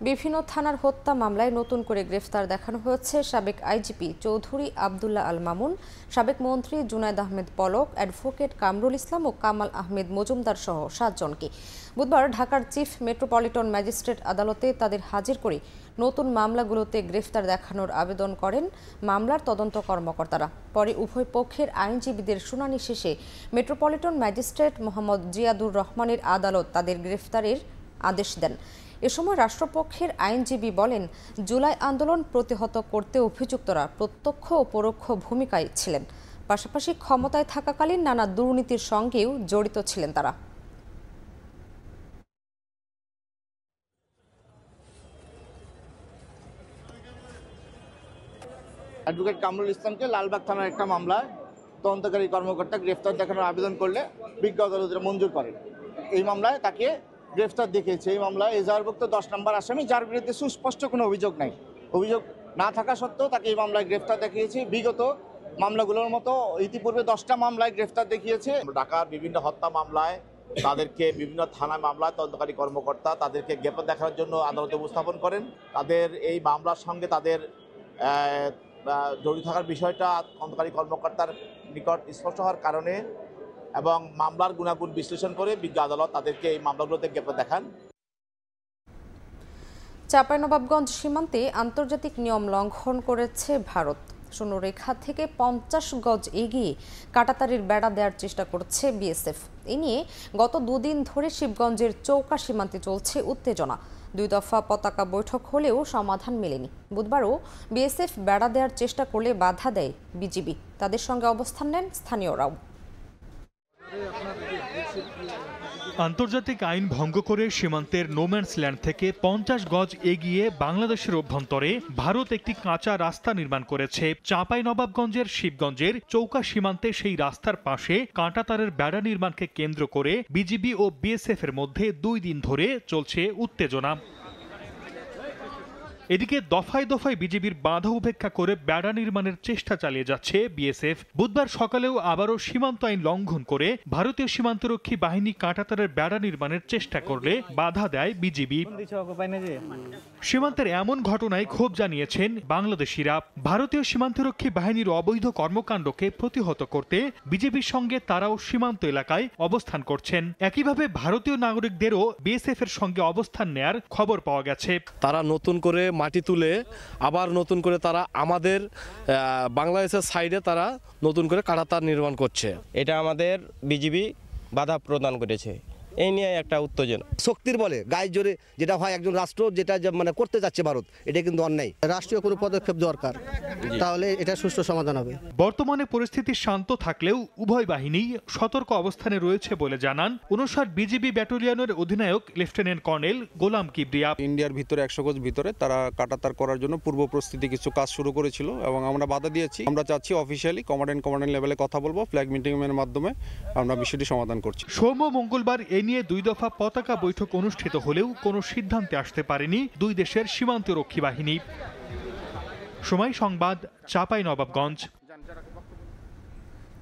বিভিন্ন থানার হত্যা মামলায় নতুন করে গ্রেফতার দেখানো হয়েছে সাবেক আইজিপি চৌধুরী আবদুল্লাহ আল মামুন, সাবেক মন্ত্রী জুনায়েদ আহমেদ পলক, অ্যাডভোকেট কামরুল ইসলাম ও কামাল আহমেদ মজুমদার সহ 7 জনকে। বুধবার ঢাকার চিফ মেট্রোপলিটন ম্যাজিস্ট্রেট আদালতে তাদের হাজির করে নতুন মামলাগুলোতে গ্রেফতার দেখানোর আবেদন করেন মামলার তদন্ত কর্মকর্তারা। পরে উভয় পক্ষের আইনজীবীদের শুনানি শেষে মেট্রোপলিটন ম্যাজিস্ট্রেট মোহাম্মদ জিয়াদুর রহমানের আদালত তাদের গ্রেফতারের আদেশ দেন। এ সময় রাষ্ট্রপক্ষের আইনজীবী বলেন, জুলাই আন্দোলন প্রতিহত করতে অভিযুক্তরা প্রত্যক্ষ ও পরোক্ষ ভূমিকায় ছিলেন, পাশাপাশি ক্ষমতায় থাকাকালীন নানা দুর্নীতির সঙ্গেও জড়িত ছিলেন তারা। অ্যাডভোকেট কামরুল ইসলামকে লালবাগ থানার একটা মামলায় তদন্তকারী কর্মকর্তা গ্রেফতার দেখানোর আবেদন করলে বিজ্ঞ আদালত মঞ্জুর করেন। এই মামলায় তাকে গ্রেফতার দেখিয়েছে। এই মামলায় এজাহারভুক্ত 10 নম্বর আসামি, যার বিরুদ্ধে সুস্পষ্ট কোনো অভিযোগ নাই। অভিযোগ না থাকা সত্ত্বেও তাকে এই মামলায় গ্রেফতার দেখিয়েছে। বিগত মামলাগুলোর মতো ইতিপূর্বে 10টা মামলায় গ্রেফতার দেখিয়েছে। ঢাকার বিভিন্ন হত্যা মামলায় তাদেরকে বিভিন্ন থানা মামলায় তদন্তকারী কর্মকর্তা তাদেরকে গ্রেফতার দেখানোর জন্য আদালতে উপস্থাপন করেন। তাদের এই মামলার সঙ্গে তাদের জড়িত থাকার বিষয়টা তদন্তকারী কর্মকর্তার নিকট স্পষ্ট হওয়ার কারণে এবং মামলার গুণাগুণ বিশ্লেষণ করে বিজ্ঞ আদালত তাদেরকে এই মামলাগুলোতে গ্রেফতার দেখান। চাঁপাইনবাবগঞ্জ সীমান্তে আন্তর্জাতিক নিয়ম লঙ্ঘন করেছে ভারত। শূন্যরেখা থেকে 50 গজ এগিয়ে কাঁটাতারের বেড়া দেওয়ার চেষ্টা করছে বিএসএফ। এ নিয়ে গত 2 দিন ধরে শিবগঞ্জের চৌকা সীমান্তে চলছে উত্তেজনা। 2 দফা পতাকা বৈঠক হলেও সমাধান মেলেনি। বুধবারও বিএসএফ বেড়া দেওয়ার চেষ্টা করলে বাধা দেয় বিজিবি। তাদের সঙ্গে অবস্থান নেন স্থানীয়রাও। আন্তর্জাতিক আইন ভঙ্গ করে সীমান্তের নোম্যান্স ল্যান্ড থেকে 50 গজ এগিয়ে বাংলাদেশের অভ্যন্তরে ভারত একটি কাঁচা রাস্তা নির্মাণ করেছে। চাঁপাইনবাবগঞ্জের শিবগঞ্জের চৌকা সীমান্তে সেই রাস্তার পাশে কাঁটাতারের বেড়া নির্মাণকে কেন্দ্র করে বিজিবি ও বিএসএফ এর মধ্যে 2 দিন ধরে চলছে উত্তেজনা। এদিকে দফায় দফায় বিজিবির বাধা উপেক্ষা করে বেড়া নির্মাণের চেষ্টা চালিয়ে যাচ্ছে বিএসএফ। বুধবার সকালেও আবারও সীমান্ত আইন লঙ্ঘন করে ভারতীয় সীমান্তরক্ষী বাহিনী কাঁটাতারের বেড়া নির্মাণের চেষ্টা করলে বাধা দেয় বিজিবি। সীমান্তের এমন ঘটনায় ক্ষোভ জানিয়েছেন বাংলাদেশিরা। ভারতীয় সীমান্তরক্ষী বাহিনীর অবৈধ কর্মকাণ্ডকে প্রতিহত করতে বিজেপির সঙ্গে তারাও সীমান্ত এলাকায় অবস্থান করছেন। একইভাবে ভারতীয় নাগরিকদেরও বিএসএফ এর সঙ্গে অবস্থান নেয়ার খবর পাওয়া গেছে। তারা নতুন করে মাটি তুলে আবার নতুন করে তারা আমাদের বাংলাদেশের সাইডে তারা নতুন করে কাঁটাতার নির্মাণ করছে। এটা আমাদের বিজিবি বাধা প্রদান করেছে, এই নিয়ে একটা উত্তেজনা। শক্তির বলে গায়ে জোরে যেটা হয় একজন রাষ্ট্র যেটা মানে করতে যাচ্ছে ভারত, এটা কিন্তু অন্যায়। রাষ্ট্রীয় কোনো পদক্ষেপ দরকার, তাহলে এটা সুষ্ঠু সমাধান হবে। বর্তমানে পরিস্থিতি শান্ত থাকলেও উভয় বাহিনী সতর্ক অবস্থানে রয়েছে বলে জানান 59 বিজিবি ব্যাটালিয়নের অধিনায়ক লেফটেন্যান্ট কর্নেল গোলাম কিবরিয়া। ইন্ডিয়ার ভিতরে 100 গজ ভিতরে তারা কাঁটাতার করার জন্য পূর্ব প্রস্তুতি কিছু কাজ শুরু করেছিল এবং আমরা বাধা দিয়েছি। আমরা চাচ্ছি অফিসিয়ালি কমান্ডেন্ট লেভেলে কথা বলবো, ফ্ল্যাগ মিটিং এর মাধ্যমে আমরা বিষয়টি সমাধান করছি। সোম মঙ্গলবার নিয়ে 2 দফা পতাকা বৈঠক অনুষ্ঠিত হলেও কোনো সিদ্ধান্তে আসতে পারেনি 2 দেশের সীমান্তরক্ষী বাহিনী। সময় সংবাদ, চাঁপাইনবাবগঞ্জ।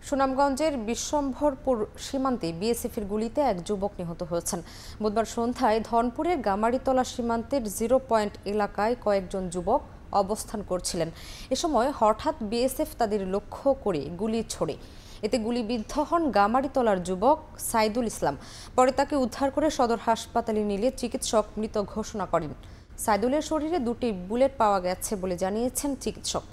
সুনামগঞ্জের বিশ্বম্ভরপুর সীমান্তে বিএসএফের গুলিতে এক যুবক নিহত হয়েছেন। বুধবার সন্ধ্যায় ধনপুরের গামারিতলা সীমান্তের 0 পয়েন্ট এলাকায় কয়েকজন যুবক অবস্থান করছিলেন। এ সময় হঠাৎ বিএসএফ তাদের লক্ষ্য করে গুলি ছোড়ে। এতে গুলিবিদ্ধ হন গামারিতলার যুবক সাইদুল ইসলাম। পরে তাকে উদ্ধার করে সদর হাসপাতালে নিলে চিকিৎসক মৃত ঘোষণা করেন। সাইদুলের শরীরে 2টি বুলেট পাওয়া গেছে বলে জানিয়েছেন চিকিৎসক।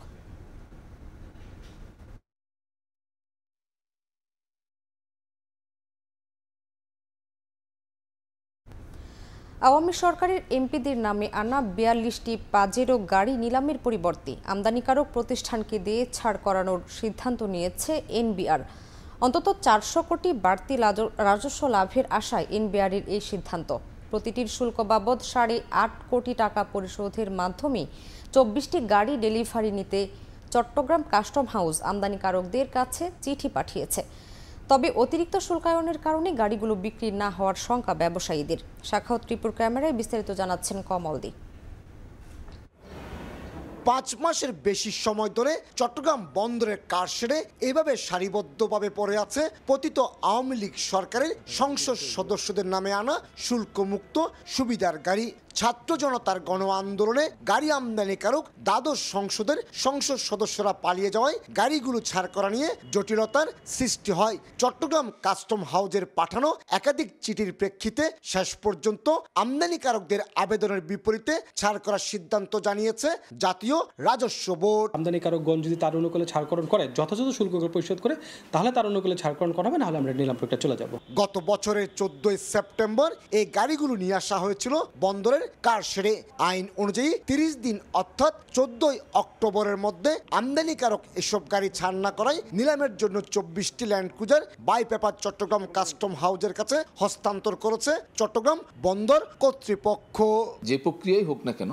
আওয়ামী সরকারের এমপিদের নামে আনা 42টি পাজেরো গাড়ি নিলামের পরিবর্তে আমদানিকারক প্রতিষ্ঠানকে দিয়ে ছাড় করানোর সিদ্ধান্ত নিয়েছে এনবিআর। অন্তত 400 কোটি বাড়তি রাজস্ব লাভের আশায় এনবিআরের এই সিদ্ধান্ত। প্রতিটির শুল্ক বাবদ 8.5 কোটি টাকা পরিশোধের মাধ্যমে 24টি গাড়ি ডেলিভারি নিতে চট্টগ্রাম কাস্টম হাউস আমদানিকারকদের কাছে চিঠি পাঠিয়েছে। তবে অতিরিক্ত শুল্কায়নের কারণে গাড়িগুলো বিক্রি না হওয়ার শঙ্কা ব্যবসায়ীদের। সাখাওয়াত ত্রিপুর ক্যামেরায় বিস্তারিত জানাচ্ছেন কমলদি। 5 মাসের বেশি সময় ধরে চট্টগ্রাম বন্দরের কারশেডে এভাবে সারিবদ্ধভাবে পড়ে আছে পতিত আওয়ামী লীগ সরকারের সংসদ সদস্যদের নামে আনা শুল্কমুক্ত সুবিধার গাড়ি। ছাত্র জনতার গণ আন্দোলনে গাড়ি আমদানিকারক দ্বাদশ সংসদের সংসদ সদস্যরা পালিয়ে যাওয়ায় গাড়িগুলো ছাড় করা নিয়ে জটিলতার সৃষ্টি হয়। চট্টগ্রাম কাস্টম হাউজের পাঠানো একাধিক চিঠির প্রেক্ষিতে শেষ পর্যন্ত আমদানিকারকদের আবেদনের বিপরীতে ছাড় করার সিদ্ধান্ত জানিয়েছে জাতীয় রাজস্ব বোর্ড। আমদানিকারকগণ যদি তার অনুকূলে ছাড়করণ করে, যথাযথ শুল্ক পরিশোধ করে, তাহলে তার অনুকূলে ছাড়করণ করা হবে, নাহলে আমরা নিলাম প্রক্রিয়া চলে যাব। গত বছরের 14 সেপ্টেম্বর এই গাড়িগুলো নিয়ে আসা হয়েছিল বন্দরের কারশেডে। আইন অনুযায়ী 30 দিন অর্থাৎ 14 অক্টোবরের মধ্যে আমদানিকারক এসব গাড়ি ছাড় না করায় নিলামের জন্য 24টি land cruiser by paper Chattogram custom হাউজের কাছে হস্তান্তর করেছে চট্টগ্রাম বন্দর কর্তৃপক্ষ। যে প্রক্রিয়াই হোক না কেন,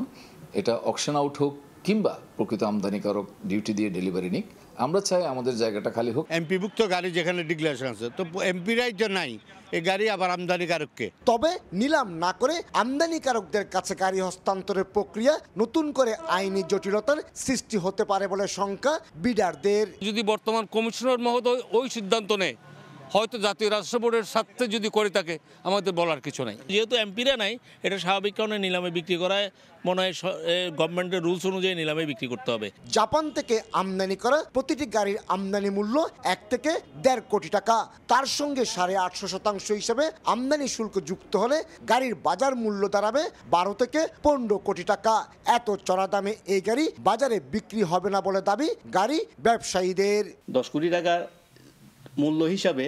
এটা অকশন আউট হোক কিংবা প্রকৃত আমদানিকারক ডিউটি দিয়ে ডেলিভারি নিক, আমরা চাই আমাদের জায়গাটা খালি হোক। এমপিভুক্ত গাড়ি যেখানে ডিক্লারেশন আছে, তো এমপিরাই তো নাই, এই গাড়ি আবার আমদানিকারককে। তবে নিলাম না করে আমদানিকারকদের কাছে গাড়ি হস্তান্তরের প্রক্রিয়া নতুন করে আইনি জটিলতার সৃষ্টি হতে পারে বলে শঙ্কা বিডারদের। যদি বর্তমান কমিশনার মহোদয় ওই সিদ্ধান্ত নেয়, হয়তো জাতীয় রাজস্ব বোর্ডের স্বার্থে যদি করে থাকে, আমাদের বলার কিছু নাই। যেহেতু এমপিরা নাই, এটা স্বাভাবিক কারণে নিলামে বিক্রি করায় মনে হয় গভর্নমেন্টের রুলস অনুযায়ী নিলামে বিক্রি করতে হবে। জাপান থেকে আমদানি করা প্রতিটি গাড়ির আমদানি মূল্য 1 থেকে 1.5 কোটি টাকা। তার সঙ্গে 8.5% হিসেবে আমদানি শুল্ক যুক্ত হলে গাড়ির বাজার মূল্য দাঁড়াবে 12 থেকে 15 কোটি টাকা। এত চড়া দামে এই গাড়ি বাজারে বিক্রি হবে না বলে দাবি গাড়ি ব্যবসায়ীদের। 10 কোটি টাকা মূল্য হিসাবে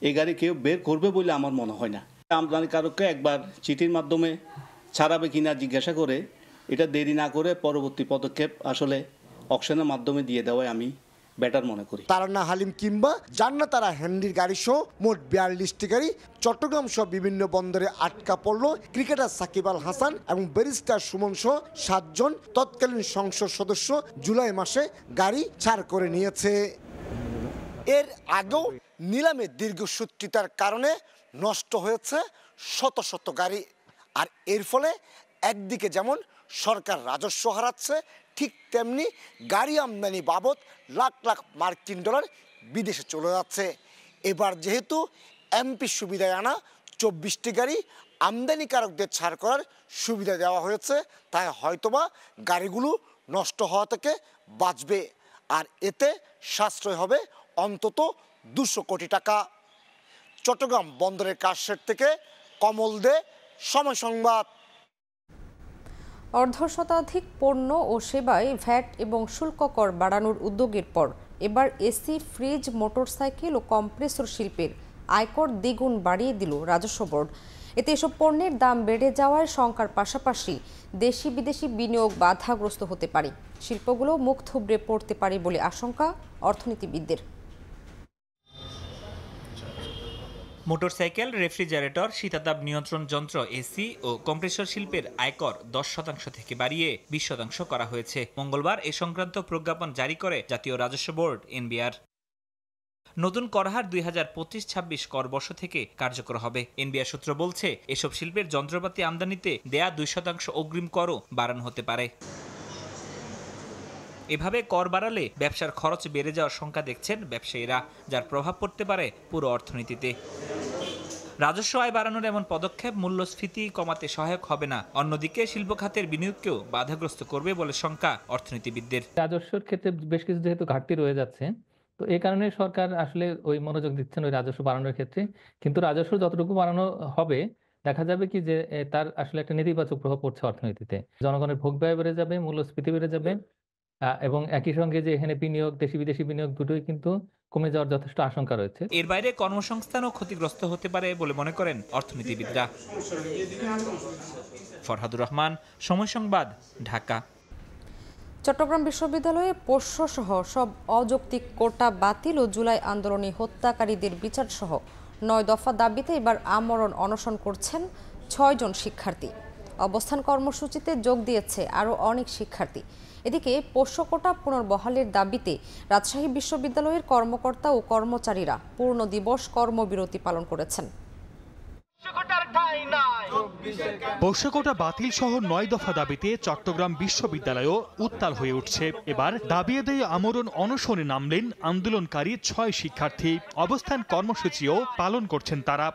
এই গাড়ি কেউ বের করবে বলে আমার মনে হয় না। আমদানিকারককে একবার চিঠির মাধ্যমে ছাড়াবে কিনা জিজ্ঞাসা করে, এটা দেরি না করে পরবর্তী পদক্ষেপ আসলে অকশনের মাধ্যমে দিয়ে দেওয়াই আমি বেটার মনে করি। তারান্না হালিম কিংবা জান্নাতারা হ্যান্ডির গাড়ি সহ মোট 42টি গাড়ি চট্টগ্রাম সহ বিভিন্ন বন্দরে আটকা পড়ল। ক্রিকেটার সাকিব আল হাসান এবং ব্যারিস্টার সুমন সহ 7 জন তৎকালীন সংসদ সদস্য জুলাই মাসে গাড়ি ছাড় করে নিয়েছে। এর আগেও নিলামে দীর্ঘসূত্রিতার কারণে নষ্ট হয়েছে শত শত গাড়ি। আর এর ফলে একদিকে যেমন সরকার রাজস্ব হারাচ্ছে, ঠিক তেমনি গাড়ি আমদানি বাবদ লাখ লাখ মার্কিন ডলার বিদেশে চলে যাচ্ছে। এবার যেহেতু এমপি সুবিধায় আনা 24টি গাড়ি আমদানিকারকদের ছাড় করার সুবিধা দেওয়া হয়েছে, তাই হয়তোবা গাড়িগুলো নষ্ট হওয়া থেকে বাঁচবে। আর এতে সাশ্রয় হবে অন্তত 200 কোটি টাকা। চট্টগ্রাম বন্দরের কারশেড থেকে কমল দে, সময় সংবাদ। অর্ধশতাধিক পণ্য ও সেবায় ভ্যাট এবং শুল্ক কর বাড়ানোর উদ্যোগের পর এবার এসি, ফ্রিজ, মোটরসাইকেল ও কম্প্রেসর শিল্পের আয়কর দ্বিগুণ বাড়িয়ে দিল রাজস্ব বোর্ড। এতে এসব পণ্যের দাম বেড়ে যাওয়ার শঙ্কার পাশাপাশি দেশি বিদেশি বিনিয়োগ বাধাগ্রস্ত হতে পারে, শিল্পগুলো মুখ থুবড়ে পড়তে পারে বলে আশঙ্কা অর্থনীতিবিদদের। মোটরসাইকেল, রেফ্রিজারেটর, শীতাতাপ নিয়ন্ত্রণ যন্ত্র, এসি ও কম্প্রেসর শিল্পের আয়কর 10% থেকে বাড়িয়ে 20% করা হয়েছে। মঙ্গলবার এ সংক্রান্ত প্রজ্ঞাপন জারি করে জাতীয় রাজস্ব বোর্ড এনবিআর। নতুন করহার 2025-26 কর বর্ষ থেকে কার্যকর হবে। এনবিআর সূত্র বলছে, এসব শিল্পের যন্ত্রপাতি আমদানিতে দেয়া 2% অগ্রিম করও বাড়ানো হতে পারে। এভাবে কর বাড়ালে ব্যবসার খরচ বেড়ে যাওয়ার শঙ্কা দেখছেন ব্যবসায়ীরা, যার প্রভাব পড়তে পারে পুরো অর্থনীতিতে। রাজস্ব আয় বাড়ানোর এমন পদক্ষেপ মূল্যস্ফীতি কমাতে সহায়ক হবে না, অন্যদিকে শিল্প খাতের বিনিয়োগকেও বাধাগ্রস্ত করবে বলে শঙ্কা অর্থনীতিবিদদের। রাজস্বের ক্ষেত্রে বেশ কিছু যেহেতু ঘাটতি রয়ে যাচ্ছে, তো এই কারণে সরকার আসলে ওই মনোযোগ দিচ্ছেন ওই রাজস্ব বাড়ানোর ক্ষেত্রে। কিন্তু রাজস্ব যতটুকু বাড়ানো হবে, দেখা যাবে কি যে তার আসলে একটা নেতিবাচক প্রভাব পড়ছে অর্থনীতিতে। জনগণের ভোগ ব্যয় বেড়ে যাবে, মূল্যস্ফীতি বেড়ে যাবে, এবং একই সঙ্গে যে এখানে বিনিয়োগ, দেশি বিদেশি বিনিয়োগ দুটোই কিন্তু কমে যাওয়ার যথেষ্ট আশঙ্কা রয়েছে। এর বাইরে কর্মসংস্থানও ক্ষতিগ্রস্ত হতে পারে বলে মনে করেন অর্থনীতিবিদরা। ফরহাদুর রহমান, সময় সংবাদ, ঢাকা। চট্টগ্রাম বিশ্ববিদ্যালয়ে পোষ্যসহ সব অযৌক্তিক কোটা বাতিল ও জুলাই আন্দোলনে হত্যাকারীদের বিচার সহ 9 দফা দাবিতে এবার আমরণ অনশন করছেন 6 জন শিক্ষার্থী। অবস্থান কর্মসূচিতে যোগ দিয়েছে আরও অনেক শিক্ষার্থী। এদিকে পোষ্য কোটা পুনর্বহালের দাবিতে রাজশাহী বিশ্ববিদ্যালয়ের কর্মকর্তা ও কর্মচারীরা পূর্ণ দিবস কর্মবিরতি পালন করেছেন। পোষ্য কোটা বাতিল সহ 9 দফা দাবিতে চট্টগ্রাম বিশ্ববিদ্যালয়ও উত্তাল হয়ে উঠছে। এবার দাবি আদায়ে আমরণ অনশনে নামলেন আন্দোলনকারী 6 শিক্ষার্থী। অবস্থান কর্মসূচিও পালন করছেন তারা।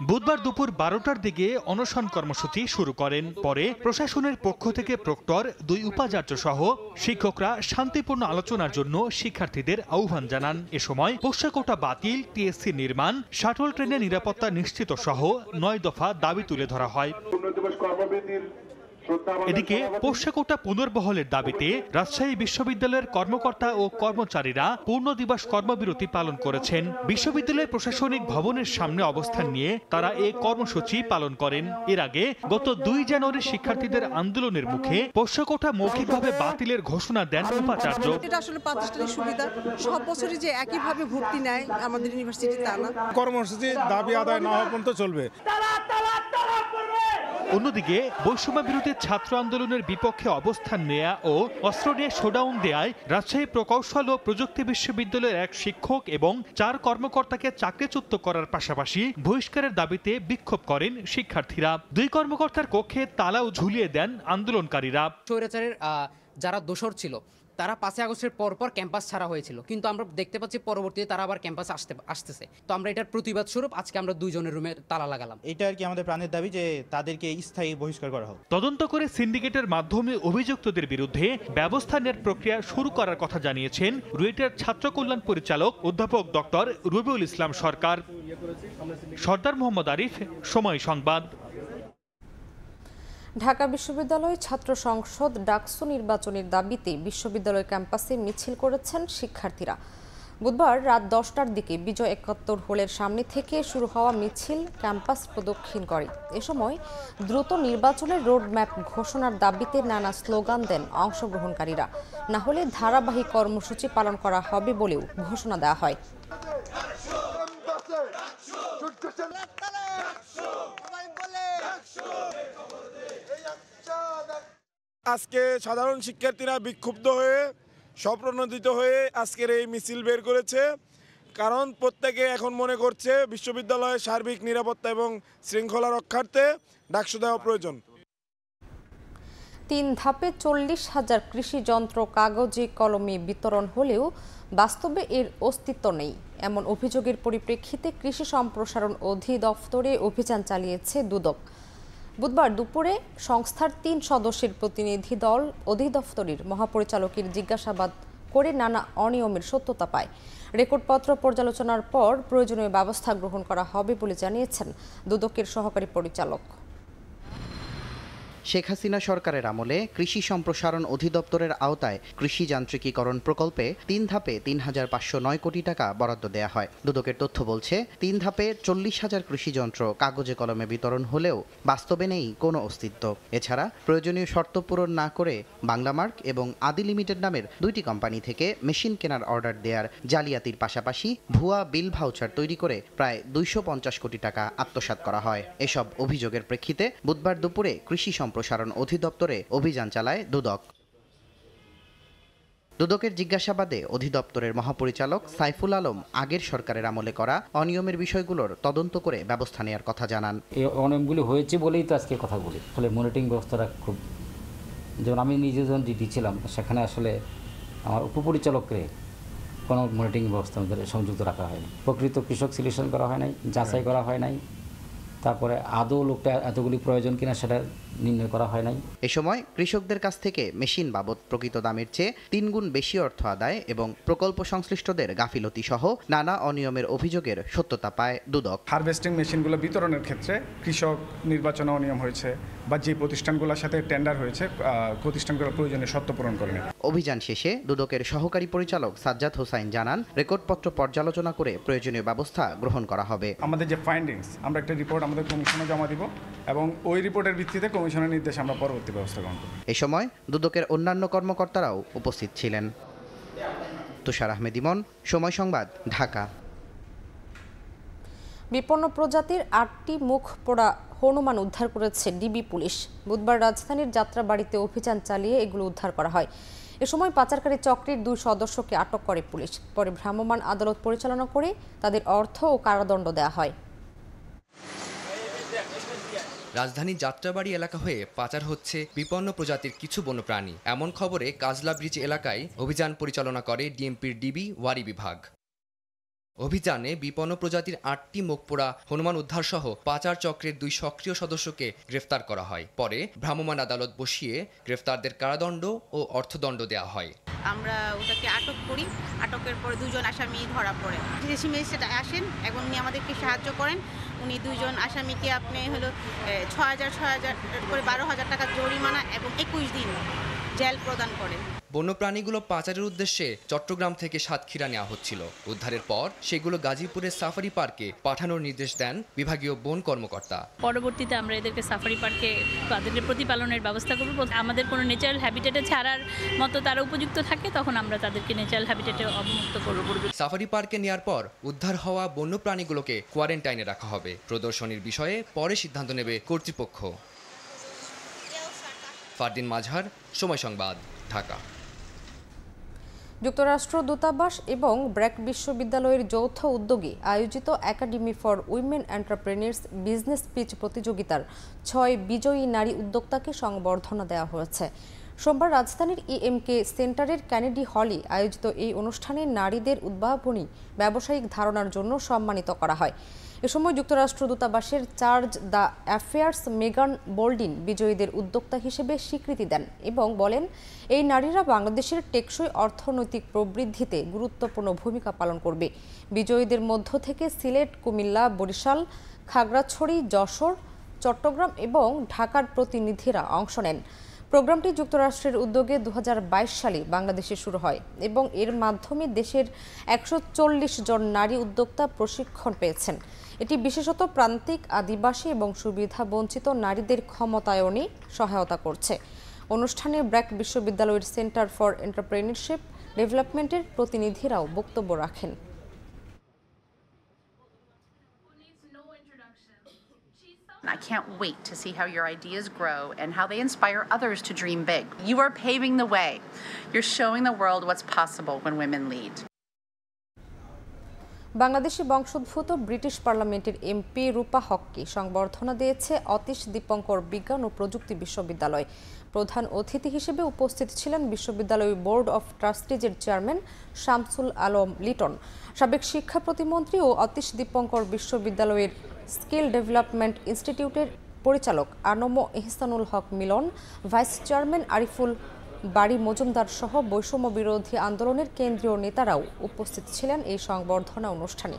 বুধবার দুপুর 12টার দিকে অনশন কর্মসূচি শুরু করেন। পরে প্রশাসনের পক্ষ থেকে প্রক্টর, 2 উপাচার্য সহ শিক্ষকরা শান্তিপূর্ণ আলোচনার জন্য শিক্ষার্থীদের আহ্বান জানান। এ সময় পোশাকোটা বাতিল, টিএসসি নির্মাণ, শাটল ট্রেনের নিরাপত্তা নিশ্চিত সহ 9 দফা দাবি তুলে ধরা হয়। এদিকে পোশাকোটা পুনর্বহলের দাবিতে রাজশাহী বিশ্ববিদ্যালয়ের কর্মকর্তা ও কর্মচারীরা পূর্ণ দিবস কর্মবিরতি পালন করেছেন। বিশ্ববিদ্যালয়ের প্রশাসনিক ভবনের সামনে অবস্থান নিয়ে তারা এই কর্মসূচি পালন করেন। এর আগে গত 2 জানুয়ারি শিক্ষার্থীদের আন্দোলনের মুখে পোশাকোটা মৌখিকভাবে বাতিলের ঘোষণা দেন উপাচার্য। এটা আসলে প্রাতিষ্ঠানিক সুবিধা, সব বছরই যে একইভাবে ভর্তি নেয় আমাদের ইউনিভার্সিটি তা না। কর্মসূচি দাবি আদায় না হওয়া পর্যন্ত চলবে। অন্যদিকে বৈষম্য বিরোধী ছাত্র আন্দোলনের বিপক্ষে অবস্থান নেয়া ও অস্ত্র নিয়ে শোডাউন দেয়ায় রাজশাহী প্রকৌশল ও প্রযুক্তি বিশ্ববিদ্যালয়ের 1 শিক্ষক এবং 4 কর্মকর্তাকে চাকরিচ্যুত করার পাশাপাশি বহিষ্কারের দাবিতে বিক্ষোভ করেন শিক্ষার্থীরা। 2 কর্মকর্তার কক্ষে তালাও ঝুলিয়ে দেন আন্দোলনকারীরা। স্বৈরাচারের যারা দোষর ছিল তারা 5 আগস্টের পরপর ক্যাম্পাস ছাড়া হয়েছিল, কিন্তু আমরা দেখতে পাচ্ছি পরবর্তীতে তারা আবার ক্যাম্পাসে আসতেছে। তো আমরা এটার প্রতিবাদ স্বরূপ আজকে আমরা 2 জনের রুমে তালা লাগালাম। এটা আর কি আমাদের প্রাণের দাবি যে তাদেরকে স্থায়ী বহিষ্কার করা হোক। তদন্ত করে সিন্ডিকেটের মাধ্যমে অভিযুক্তদের বিরুদ্ধে ব্যবস্থা নেওয়ার প্রক্রিয়া শুরু করার কথা জানিয়েছেন রুয়েটের ছাত্র কল্যাণ পরিচালক অধ্যাপক ডক্টর রবিউল ইসলাম সরকার। সর্দার মোহাম্মদ আরিফ, সময় সংবাদ। ঢাকা বিশ্ববিদ্যালয় ছাত্র সংসদ ডাকসু নির্বাচনের দাবিতে বিশ্ববিদ্যালয় ক্যাম্পাসে মিছিল করেছেন শিক্ষার্থীরা। বুধবার রাত 10টার দিকে বিজয় 71 হলের সামনে থেকে শুরু হওয়া মিছিল ক্যাম্পাস প্রদক্ষিণ করে। এ সময় দ্রুত নির্বাচনের রোডম্যাপ ঘোষণার দাবিতে নানা স্লোগান দেন অংশগ্রহণকারীরা। না হলে ধারাবাহিক কর্মসূচি পালন করা হবে বলেও ঘোষণা দেওয়া হয়। আজকে সাধারণ শিক্ষার্থীরা বিক্ষুব্ধ হয়ে স্বপ্রণোদিত হয়ে আজকের এই মিছিল বের করেছে, কারণ প্রত্যেকে এখন মনে করছে বিশ্ববিদ্যালয়ের সার্বিক নিরাপত্তা এবং শৃঙ্খলা রক্ষার্থে ডাকসু দেওয়া প্রয়োজন। 3 ধাপে 40,000 কৃষি যন্ত্র কাগজে কলমে বিতরণ হলেও বাস্তবে এর অস্তিত্ব নেই, এমন অভিযোগের পরিপ্রেক্ষিতে কৃষি সম্প্রসারণ অধিদপ্তরে অভিযান চালিয়েছে দুদক। বুধবার দুপুরে সংস্থার 3 সদস্যের প্রতিনিধি দল অধিদপ্তরের মহাপরিচালকের জিজ্ঞাসাবাদ করে নানা অনিয়মের সত্যতা পায়। রেকর্ডপত্র পর্যালোচনার পর প্রয়োজনীয় ব্যবস্থা গ্রহণ করা হবে বলে জানিয়েছেন দুদকের সহকারী পরিচালক। শেখ হাসিনা সরকারের আমলে কৃষি সম্প্রসারণ অধিদপ্তরের আওতায় কৃষি যান্ত্রিকীকরণ প্রকল্পে 3 ধাপে 3,509 কোটি টাকা বরাদ্দ দেয়া হয়। দুদকের তথ্য বলছে 3 ধাপে 40,000 কৃষি যন্ত্র কাগজে কলমে বিতরণ হলেও বাস্তবে নেই কোনো অস্তিত্ব। এছাড়া প্রয়োজনীয় শর্ত পূরণ না করে বাংলামার্ক এবং আদি লিমিটেড নামের 2টি কোম্পানি থেকে মেশিন কেনার অর্ডার দেওয়ার জালিয়াতির পাশাপাশি ভুয়া বিল ভাউচার তৈরি করে প্রায় 250 কোটি টাকা আত্মসাৎ করা হয়। এসব অভিযোগের প্রেক্ষিতে বুধবার দুপুরে কৃষি সম্প্রসারণ অধিদপ্তরে অভিযান চালায় দুদক। দুদকের জিজ্ঞাসাবাদে অধিদপ্তরের মহাপরিচালক সাইফুল আলম আগের সরকারের আমলে করা অনিয়মের বিষয়গুলোর তদন্ত করে ব্যবস্থা নেওয়ার কথা জানান। এই অনিয়মগুলি হয়েছে বলেই তো আজকে কথা বলি। ফলে মনিটরিং ব্যবস্থাটা খুব, যেমন আমি নিজে যখন ডিটি ছিলাম সেখানে আসলে আমার উপপরিচালককে কোনো মনিটরিং ব্যবস্থার মধ্যে সংযুক্ত রাখা হয়নি। প্রকৃত কৃষক সিলেকশন করা হয় নাই, যাচাই করা হয় নাই, তারপরে আদৌ লোকটা এতগুলি প্রয়োজন কিনা সেটা নির্ণয় করা হয় নাই। এ সময় কৃষকদের কাছ থেকে মেশিন বাবদ প্রকৃত দামের চেয়ে 3 গুণ বেশি অর্থ আদায় এবং প্রকল্প সংশ্লিষ্টদের গাফিলতি সহ নানা অনিয়মের অভিযোগের সত্যতা পায় দুদক। হারভেস্টিং মেশিনগুলো বিতরণের ক্ষেত্রে কৃষক নির্বাচনে অনিয়ম হয়েছে বা যে প্রতিষ্ঠানগুলোর সাথে টেন্ডার হয়েছে প্রতিষ্ঠানগুলো প্রয়োজনীয় শর্ত পূরণ করেনি। অভিযান শেষে দুদকের সহকারী পরিচালক সাজ্জাদ হোসাইন জানান, রেকর্ডপত্র পর্যালোচনা করে প্রয়োজনীয় ব্যবস্থা গ্রহণ করা হবে। আমাদের যে ফাইন্ডিংস, আমরা একটা রিপোর্ট আমাদের কমিশনে জমা দিব এবং ওই রিপোর্টের ভিত্তিতে কমিশনের নির্দেশে আমরা পরবর্তী ব্যবস্থা গ্রহণ করব। এ সময় দুদকের অন্যান্য কর্মকর্তারাও উপস্থিত ছিলেন। তুষার আহমেদ ইমন, সময় সংবাদ, ঢাকা। বিপন্ন প্রজাতির 8টি মুখ পোড়া হনুমান উদ্ধার করেছে ডিবি পুলিশ। বুধবার রাজধানীর যাত্রাবাড়িতে অভিযান চালিয়ে এগুলো উদ্ধার করা হয়। এ সময় পাচারকারী চক্রের 2 সদস্যকে আটক করে পুলিশ। পরে ভ্রাম্যমাণ আদালত পরিচালনা করে তাদের অর্থ ও কারাদণ্ড দেওয়া হয়। রাজধানীর যাত্রাবাড়ি এলাকা হয়ে পাচার হচ্ছে বিপন্ন প্রজাতির কিছু বন্যপ্রাণী। এমন খবরে কাজলা ব্রিজ এলাকায় অভিযান পরিচালনা করে ডিএমপির ডিবি ওয়ারি বিভাগ। অভিযানে বিপন্ন প্রজাতির 8টি মুখপোড়া হনুমান উদ্ধার সহ পাচার চক্রের 2 সক্রিয় সদস্যকে গ্রেফতার করা হয়। পরে ভ্রাম্যমাণ আদালত বসিয়ে গ্রেফতারদের কারাদণ্ড ও অর্থদণ্ড দেওয়া হয়। আমরা ওটাকে আটক করি, আটকের পরে 2 জন আসামি ধরা পড়ে। বিদেশি ম্যাজিস্ট্রেট আসেন এবং উনি আমাদেরকে সাহায্য করেন। উনি 2 জন আসামিকে আপনি হলো 6,000 করে 12,000 টাকা জরিমানা এবং 21 দিন জেল প্রদান করেন। বন্যপ্রাণীগুলো পাচারের উদ্দেশ্যে চট্টগ্রাম থেকে সাতক্ষীরা নেওয়া হচ্ছিল। উদ্ধারের পর সেগুলো গাজীপুরের সাফারি পার্কে পাঠানোর নির্দেশ দেন বিভাগীয় বন কর্মকর্তা। পরবর্তীতে আমরা এদেরকে সাফারি পার্কে তাদেরকে প্রতিপালনের ব্যবস্থা করব। আমাদের কোনো ন্যাচারাল হ্যাবিটেটে ছাড়ার মতো তারা উপযুক্ত থাকে তখন আমরা তাদেরকে ন্যাচারাল হ্যাবিটেটে অবমুক্ত করব। সাফারি পার্কে নেওয়ার পর উদ্ধার হওয়া বন্যপ্রাণীগুলোকে কোয়ারেন্টাইনে রাখা হবে। প্রদর্শনীর বিষয়ে পরে সিদ্ধান্ত নেবে কর্তৃপক্ষ। ফারদিন মাজহার, সময় সংবাদ, ঢাকা। যুক্তরাষ্ট্র দূতাবাস এবং ব্র্যাক বিশ্ববিদ্যালয়ের যৌথ উদ্যোগে আয়োজিত academy for women entrepreneurs business pitch প্রতিযোগিতার 6 বিজয়ী নারী উদ্যোক্তাকে সংবর্ধনা দেওয়া হয়েছে। সোমবার রাজধানীর EMK সেন্টারের ক্যানেডি হলে আয়োজিত এই অনুষ্ঠানে নারীদের উদ্ভাবনী ব্যবসায়িক ধারণার জন্য সম্মানিত করা হয়। এ সময় যুক্তরাষ্ট্র দূতাবাসের চার্জ দ্য অ্যাফেয়ার্স মেগান বোল্ডিন বিজয়ীদের উদ্যোক্তা হিসেবে স্বীকৃতি দেন এবং বলেন, এই নারীরা বাংলাদেশের টেকসই অর্থনৈতিক প্রবৃদ্ধিতে গুরুত্বপূর্ণ ভূমিকা পালন করবে। বিজয়ীদের মধ্য থেকে সিলেট, কুমিল্লা, বরিশাল, খাগড়াছড়ি, যশোর, চট্টগ্রাম এবং ঢাকার প্রতিনিধিরা অংশ নেন। প্রোগ্রামটি যুক্তরাষ্ট্রের উদ্যোগে 2022 সালে বাংলাদেশে শুরু হয় এবং এর মাধ্যমে দেশের 140 জন নারী উদ্যোক্তা প্রশিক্ষণ পেয়েছেন। এটি বিশেষত প্রান্তিক, আদিবাসী এবং সুবিধা বঞ্চিত নারীদের ক্ষমতায়নে সহায়তা করছে। অনুষ্ঠানে ব্র্যাক বিশ্ববিদ্যালয়ের সেন্টার ফর এন্টারপ্রেনিয়রশিপ ডেভেলপমেন্টের প্রতিনিধিরাও বক্তব্য রাখেন। I can't wait to see how your ideas grow and how they inspire others to dream big. You are paving the way. You're showing the world what's possible when women lead. Bangladeshi বংশোদ্ভূত ব্রিটিশ পার্লামেন্টের MP রূপা হককে সংবর্ধনা দিয়েছে অতীশ দীপঙ্কর বিজ্ঞান ও প্রযুক্তি বিশ্ববিদ্যালয়। প্রধান অতিথি হিসেবে উপস্থিত ছিলেন বিশ্ববিদ্যালয়ের বোর্ড অফ ট্রাস্টিজের চেয়ারম্যান শামসুল আলম লিটন, সাবেক শিক্ষা প্রতিমন্ত্রী ও অতীশ দীপঙ্কর বিশ্ববিদ্যালয়ের স্কিল ডেভেলপমেন্ট ইনস্টিটিউটের পরিচালক আনম এহসানুল হক মিলন, ভাইস চেয়ারম্যান আরিফুল বাড়ি মজুমদার সহ বৈষম্য বিরোধী আন্দোলনের কেন্দ্রীয় নেতারাও উপস্থিত ছিলেন এই সংবর্ধনা অনুষ্ঠানে।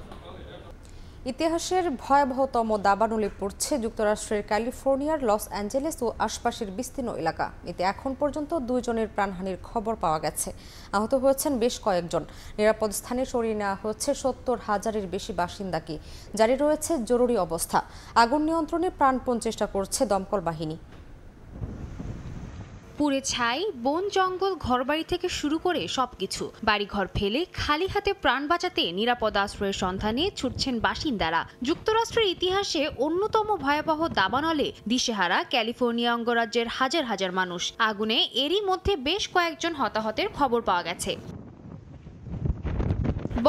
ইতিহাসের ভয়াবহতম দাবানলে পড়ছে যুক্তরাষ্ট্রের ক্যালিফোর্নিয়ার লস অ্যাঞ্জেলেস ও আশপাশের বিস্তীর্ণ এলাকা। এতে এখন পর্যন্ত 2 জনের প্রাণহানির খবর পাওয়া গেছে। আহত হয়েছেন বেশ কয়েকজন। নিরাপদ স্থানে সরিয়ে নেওয়া হচ্ছে 70,000-এর বেশি বাসিন্দাকে। জারি রয়েছে জরুরি অবস্থা। আগুন নিয়ন্ত্রণে প্রাণপণ চেষ্টা করছে দমকল বাহিনী। পুড়ে ছাই, বন জঙ্গল, ঘরবাড়ি থেকে শুরু করে সবকিছু। বাড়িঘর ফেলে খালি হাতে প্রাণ বাঁচাতে নিরাপদ আশ্রয়ের সন্ধানে ছুটছেন বাসিন্দারা। যুক্তরাষ্ট্রের ইতিহাসে অন্যতম ভয়াবহ দাবানলে দিশেহারা ক্যালিফোর্নিয়া অঙ্গরাজ্যের হাজার হাজার মানুষ। আগুনে এরই মধ্যে বেশ কয়েকজন হতাহতের খবর পাওয়া গেছে।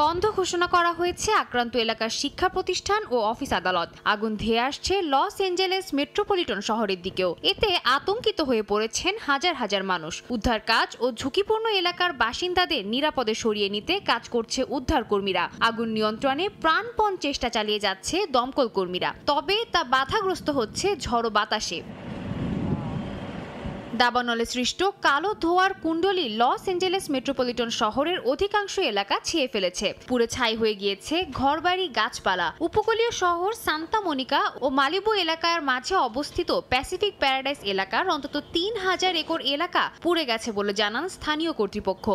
বন্ধ ঘোষণা করা হয়েছে আক্রান্ত এলাকার শিক্ষা প্রতিষ্ঠান ও অফিস আদালত। আগুন ধেয়ে আসছে লস অ্যাঞ্জেলেস মেট্রোপলিটন শহরের দিকেও। এতে আতঙ্কিত হয়ে পড়েছেন হাজার হাজার মানুষ। উদ্ধার কাজ ও ঝুঁকিপূর্ণ এলাকার বাসিন্দাদের নিরাপদে সরিয়ে নিতে কাজ করছে উদ্ধার কর্মীরা। আগুন নিয়ন্ত্রণে প্রাণপণ চেষ্টা চালিয়ে যাচ্ছে দমকল কর্মীরা। তবে তা বাধাগ্রস্ত হচ্ছে ঝড়ো বাতাসে। দাবানলে সৃষ্ট কালো ধোঁয়ার কুণ্ডলী লস অ্যাঞ্জেলেস মেট্রোপলিটন শহরের অধিকাংশ এলাকা ছেয়ে ফেলেছে। পুরো ছাই হয়ে গিয়েছে ঘরবাড়ি, গাছপালা। উপকূলীয় শহর সান্তা মনিকা ও মালিবু এলাকার মাঝে অবস্থিত প্যাসিফিক প্যারাডাইস এলাকার অন্তত 3000 একর এলাকা পুড়ে গেছে বলে জানান স্থানীয় কর্তৃপক্ষ।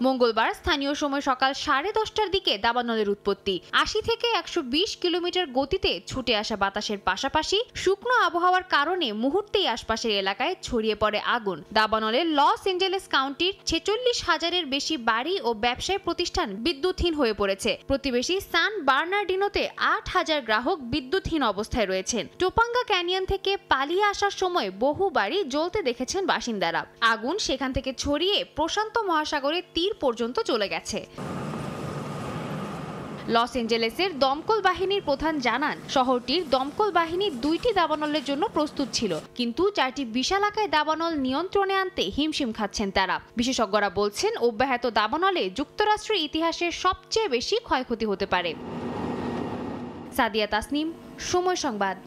মঙ্গলবার স্থানীয় সময় সকাল 10:30টার দিকে দাবানলের উৎপত্তি। 80 থেকে 120 কিলোমিটার গতিতে ছুটে আসা বাতাসের পাশাপাশি শুকনো আবহাওয়ার কারণে মুহূর্তেই আশপাশের এলাকায় ছড়িয়ে পড়ে আগুন। দাবানলের লস অ্যাঞ্জেলেস কাউন্টির 46,000-এর বেশি বাড়ি ও ব্যবসায় প্রতিষ্ঠান বিদ্যুৎহীন হয়ে পড়েছে। প্রতিবেশী সান বার্নার্ডিনোতে 8,000 গ্রাহক বিদ্যুৎহীন অবস্থায় রয়েছেন। টোপাঙ্গা ক্যানিয়ন থেকে পালিয়ে আসার সময় বহু বাড়ি জ্বলতে দেখেছেন বাসিন্দারা। আগুন সেখান থেকে ছড়িয়ে প্রশান্ত মহাসাগরে তীর পর্যন্ত চলে গেছে। লস এঞ্জেলেসের দমকল বাহিনীর প্রধান জানান, শহরটির দমকল বাহিনী 2টি দাবানলের জন্য প্রস্তুত ছিল, কিন্তু 4টি বিশাল আকারে দাবানল নিয়ন্ত্রণে আনতে হিমশিম খাচ্ছেন তারা। বিশেষজ্ঞরা বলছেন, অব্যাহত দাবানলে যুক্তরাষ্ট্রের ইতিহাসের সবচেয়ে বেশি ক্ষয়ক্ষতি হতে পারে। সাদিয়া তাসনিম, সময় সংবাদ।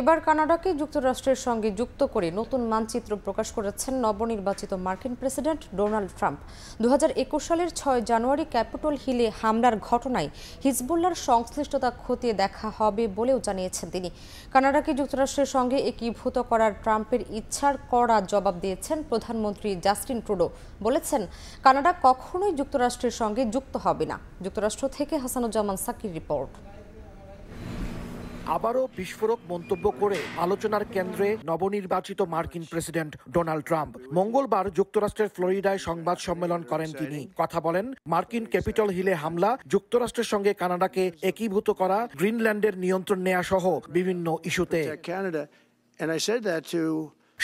এবার কানাডাকে যুক্তরাষ্ট্রের সঙ্গে যুক্ত করে নতুন মানচিত্র প্রকাশ করেছেন নবনির্বাচিত মার্কিন প্রেসিডেন্ট ডোনাল্ড ট্রাম্প। 2021 সালের 6 জানুয়ারি ক্যাপিটল হিলে হামলার ঘটনায় হিজবুল্লাহর সংশ্লিষ্টতা খতিয়ে দেখা হবে বলেও জানিয়েছেন তিনি। কানাডাকে যুক্তরাষ্ট্রের সঙ্গে একীভূত করার ট্রাম্পের ইচ্ছার কড়া জবাব দিয়েছেন প্রধানমন্ত্রী জাস্টিন ট্রুডো। বলেছেন, কানাডা কখনোই যুক্তরাষ্ট্রের সঙ্গে যুক্ত হবে না। যুক্তরাষ্ট্র থেকে হাসানুজ্জামান সাকির রিপোর্ট। আবারও বিস্ফোরক মন্তব্য করে আলোচনার কেন্দ্রে নবনির্বাচিত মার্কিন প্রেসিডেন্ট ডোনাল্ড ট্রাম্প। মঙ্গলবার যুক্তরাষ্ট্রের ফ্লোরিডায় সংবাদ সম্মেলন করেন তিনি। কথা বলেন, মার্কিন ক্যাপিটল হিলে হামলা, যুক্তরাষ্ট্রের সঙ্গে কানাডাকে একীভূত করা, গ্রিনল্যান্ডের নিয়ন্ত্রণ নেওয়া সহ বিভিন্ন ইস্যুতে।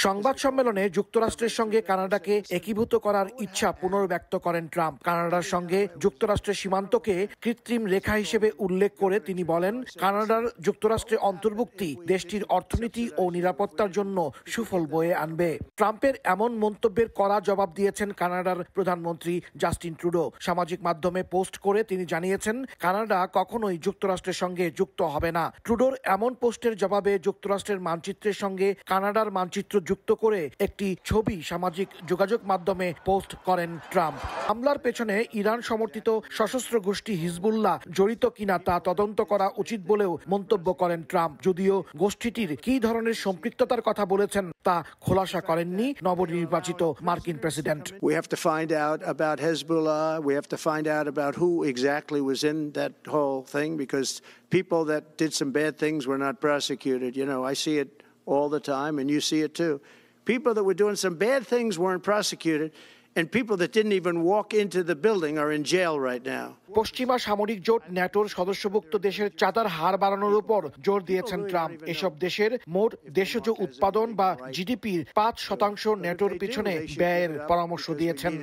সংবাদ সম্মেলনে যুক্তরাষ্ট্রের সঙ্গে কানাডাকে একীভূত করার ইচ্ছা পুনর্ব্যক্ত করেন ট্রাম্প। কানাডার সঙ্গে যুক্তরাষ্ট্রের সীমান্তকে কৃত্রিম রেখা হিসেবে উল্লেখ করে তিনি বলেন, কানাডার যুক্তরাষ্ট্রে অন্তর্ভুক্তি দেশটির অর্থনীতি ও নিরাপত্তার জন্য সুফল বয়ে আনবে। ট্রাম্পের এমন মন্তব্যের কড়া জবাব দিয়েছেন কানাডার প্রধানমন্ত্রী জাস্টিন ট্রুডো। সামাজিক মাধ্যমে পোস্ট করে তিনি জানিয়েছেন, কানাডা কখনোই যুক্তরাষ্ট্রের সঙ্গে যুক্ত হবে না। ট্রুডোর এমন পোস্টের জবাবে যুক্তরাষ্ট্রের মানচিত্রের সঙ্গে কানাডার মানচিত্র যুক্ত করে একটি ছবি সামাজিক যোগাযোগ মাধ্যমে পোস্ট করেন ট্রাম্প। হামলার পেছনে ইরান সমর্থিত সশস্ত্র গোষ্ঠী হিজবুল্লাহ জড়িত কিনা তা তদন্ত করা উচিত বলেও মন্তব্য করেন ট্রাম্প। যদিও গোষ্ঠীটির কী ধরনের সম্পৃক্ততার কথা বলেছেন তা খোলাসা করেননি নবনির্বাচিত মার্কিন president. We have to find out about Hezbollah. We have to find out about who exactly was in that whole thing, because people that did some bad things were not prosecuted. You know, I see it all the time, and you see it too. People that were doing some bad things weren't prosecuted, and people that didn't even walk into the building are in jail right now. পশ্চিমা সামরিক জোট ন্যাটোর সদস্যভুক্ত দেশের চাঁদার হার বাড়ানোর উপর জোর দিয়েছেন ট্রাম্প। এসব দেশের মোট দেশজ উৎপাদন বা জিডিপির 5% ন্যাটোর পিছনে ব্যয়ের পরামর্শ দিয়েছেন।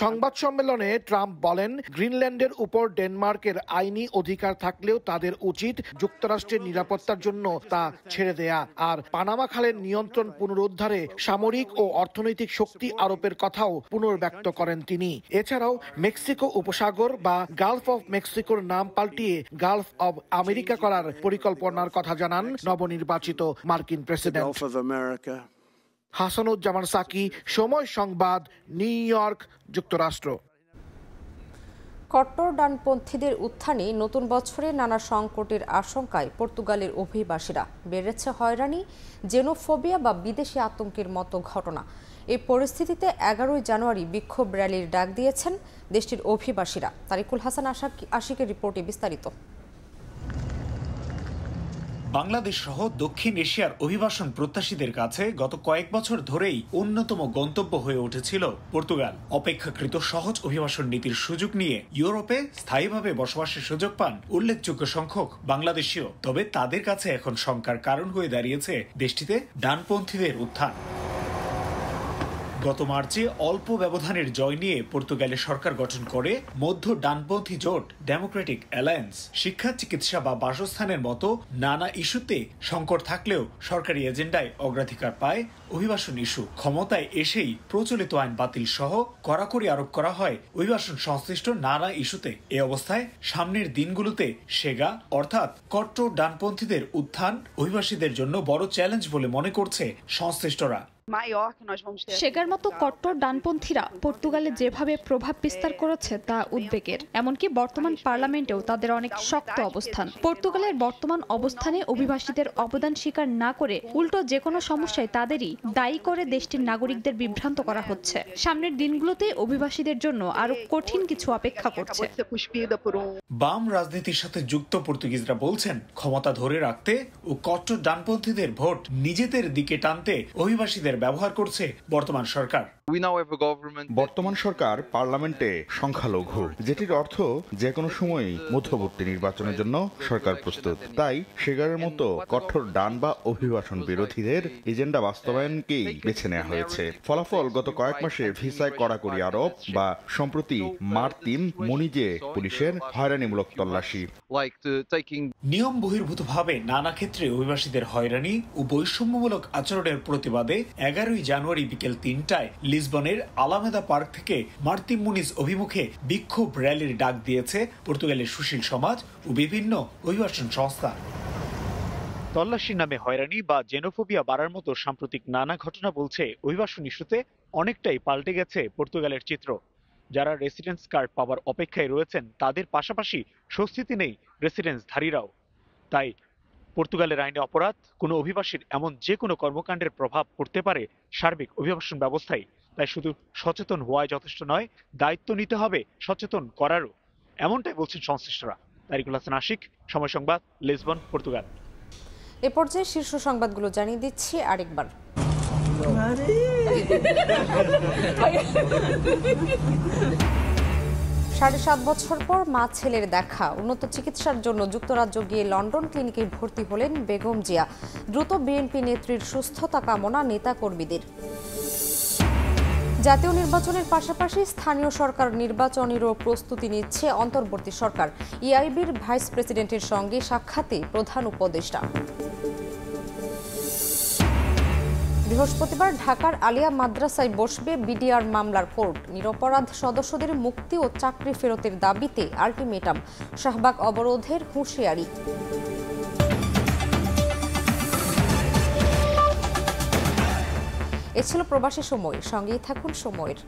সংবাদ সম্মেলনে ট্রাম্প বলেন, গ্রিনল্যান্ডের উপর ডেনমার্কের আইনি অধিকার থাকলেও তাদের উচিত যুক্তরাষ্ট্রের নিরাপত্তার জন্য তা ছেড়ে দেয়া, আর পানামা খালের নিয়ন্ত্রণ পুনরুদ্ধারে সামরিক ও অর্থনৈতিক শক্তি আরোপের কথাও পুনর্ব্যক্ত করেন তিনি। এছাড়াও মেক্সিকো উপসাগর বা গালফ অব মেক্সিকোর নাম পাল্টিয়ে গালফ অব আমেরিকা করার পরিকল্পনার কথা জানান নবনির্বাচিত মার্কিন প্রেসিডেন্ট। হাসানুজ্জামান সাকি, সময় সংবাদ, নিউ ইয়র্ক, যুক্তরাষ্ট্র। কট্টর ডানপন্থীদের উত্থানে নতুন বছরে নানা সংকটের আশঙ্কায় পর্তুগালের অভিবাসীরা। বেড়েছে হয়রানি, জেনোফোবিয়া বা বিদেশি আতঙ্কের মতো ঘটনা। এই পরিস্থিতিতে 11 জানুয়ারি বিক্ষোভ র্যালির ডাক দিয়েছেন দেশটির অভিবাসীরা। তারিকুল হাসান আশিকের রিপোর্টে বিস্তারিত। বাংলাদেশ সহ দক্ষিণ এশিয়ার অভিবাসন প্রত্যাশীদের কাছে গত কয়েক বছর ধরেই অন্যতম গন্তব্য হয়ে উঠেছিল পর্তুগাল। অপেক্ষাকৃত সহজ অভিবাসন নীতির সুযোগ নিয়ে ইউরোপে স্থায়ীভাবে বসবাসের সুযোগ পান উল্লেখযোগ্য সংখ্যক বাংলাদেশীয়। তবে তাদের কাছে এখন শঙ্কার কারণ হয়ে দাঁড়িয়েছে দেশটিতে ডানপন্থীদের উত্থান। গত মার্চে অল্প ব্যবধানের জয় নিয়ে পর্তুগালের সরকার গঠন করে মধ্য ডানপন্থী জোট ডেমোক্রেটিক অ্যালায়েন্স। শিক্ষা, চিকিৎসা বা বাসস্থানের মতো নানা ইস্যুতে সংকট থাকলেও সরকারি এজেন্ডায় অগ্রাধিকার পায় অভিবাসন ইস্যু। ক্ষমতায় এসেই প্রচলিত আইন বাতিল সহ কড়াকড়ি আরোপ করা হয় অভিবাসন সংশ্লিষ্ট নানা ইস্যুতে। এ অবস্থায় সামনের দিনগুলোতে সেগা অর্থাৎ কট্টর ডানপন্থীদের উত্থান অভিবাসীদের জন্য বড় চ্যালেঞ্জ বলে মনে করছে সংশ্লিষ্টরা। সেগার মতো কট্টর ডানপন্থীরা পর্তুগালে যেভাবে প্রভাব বিস্তার করেছে তা উদ্বেগের। এমনকি বর্তমান পার্লামেন্টেও তাদের অনেক শক্ত অবস্থান। পর্তুগালের বর্তমান অবস্থানে অভিবাসীদের অবদান স্বীকার না করে উল্টো যে কোনো সমস্যায় তাদেরই দায়ী করে দেশটির নাগরিকদের বিভ্রান্ত করা হচ্ছে। সামনের দিনগুলোতে অভিবাসীদের জন্য আরো কঠিন কিছু অপেক্ষা করছে। বাম রাজনীতির সাথে যুক্ত পর্তুগিজরা বলছেন, ক্ষমতা ধরে রাখতে ও কট্টর ডানপন্থীদের ভোট নিজেদের দিকে টানতে অভিবাসীদের হাতিয়ার ব্যবহার করছে বর্তমান সরকার। বর্তমান সরকার পার্লামেন্টে সংখ্যালঘু, যেটির অর্থ যে কোনো সময়ই মধ্যবর্তী নির্বাচনের জন্য সরকার প্রস্তুত। তাই সেগারের মতো কঠোর ডান বা অভিবাসন বিরোধীদের এজেন্ডা বাস্তবায়নকেই বেছে নেওয়া হয়েছে। ফলাফল গত কয়েক মাসে ভিসায় কড়াকড়ি আরোপ বা সম্প্রতি মার্তিম মনিজে পুলিশের হয়রানিমূলক তল্লাশি। নিয়ম বহির্ভূতভাবে নানা ক্ষেত্রে অভিবাসীদের হয়রানি ও বৈষম্যমূলক আচরণের প্রতিবাদে 11 জানুয়ারি বিকেল 3টায় লিসবনের আলামেদা পার্ক থেকে মার্তিম মুনিজ অভিমুখে বিক্ষোভ র্যালির ডাক দিয়েছে পর্তুগালের সুশীল সমাজ ও বিভিন্ন অভিবাসন সংস্থা। তল্লাশির নামে হয়রানি বা জেনোফোবিয়া বাড়ার মতো সাম্প্রতিক নানা ঘটনা বলছে অভিবাসন ইস্যুতে অনেকটাই পাল্টে গেছে পর্তুগালের চিত্র। যারা রেসিডেন্স কার্ড পাওয়ার অপেক্ষায় রয়েছেন তাদের পাশাপাশি স্বস্তিতে নেই রেসিডেন্সধারীরাও। তাই পর্তুগালের আইনে অপরাধ, কোনো অভিবাসীর এমন যে কোনো কর্মকাণ্ডের প্রভাব পড়তে পারে সার্বিক অভিবাসন ব্যবস্থায়। তাই শুধু সচেতন হওয়াই যথেষ্ট নয়, দায়িত্ব নিতে হবে সচেতন করারও, এমনটাই বলছেন সংশ্লিষ্টরা। তারিকুল হাসান আশিক, সময় সংবাদ, লিসবন, পর্তুগাল। এ পর্যায়ে শীর্ষ সংবাদগুলো জানিয়ে দিচ্ছি আরেকবার। 7.5 বছর পর মা ছেলের দেখা। উন্নত চিকিৎসার জন্য যুক্তরাজ্য গিয়ে লন্ডন ক্লিনিকে ভর্তি হলেন বেগম জিয়া। দ্রুত বিএনপি নেত্রীর সুস্থতা কামনা নেতাকর্মীদের। জাতীয় নির্বাচনের পাশাপাশি স্থানীয় সরকার নির্বাচনেরও প্রস্তুতি নিচ্ছে অন্তর্বর্তী সরকার। ইআইবির ভাইস প্রেসিডেন্টের সঙ্গে সাক্ষাতে প্রধান উপদেষ্টা। বৃহস্পতিবার ঢাকার আলিয়া মাদ্রাসায় বসবে বিডিআর মামলার কোর্ট। নিরপরাধ সদস্যদের মুক্তি ও চাকরি ফেরতের দাবিতে আলটিমেটাম। শাহবাগ অবরোধের হুঁশিয়ারি। এ ছিল প্রবাসী সময়। সঙ্গেই থাকুন সময়ের।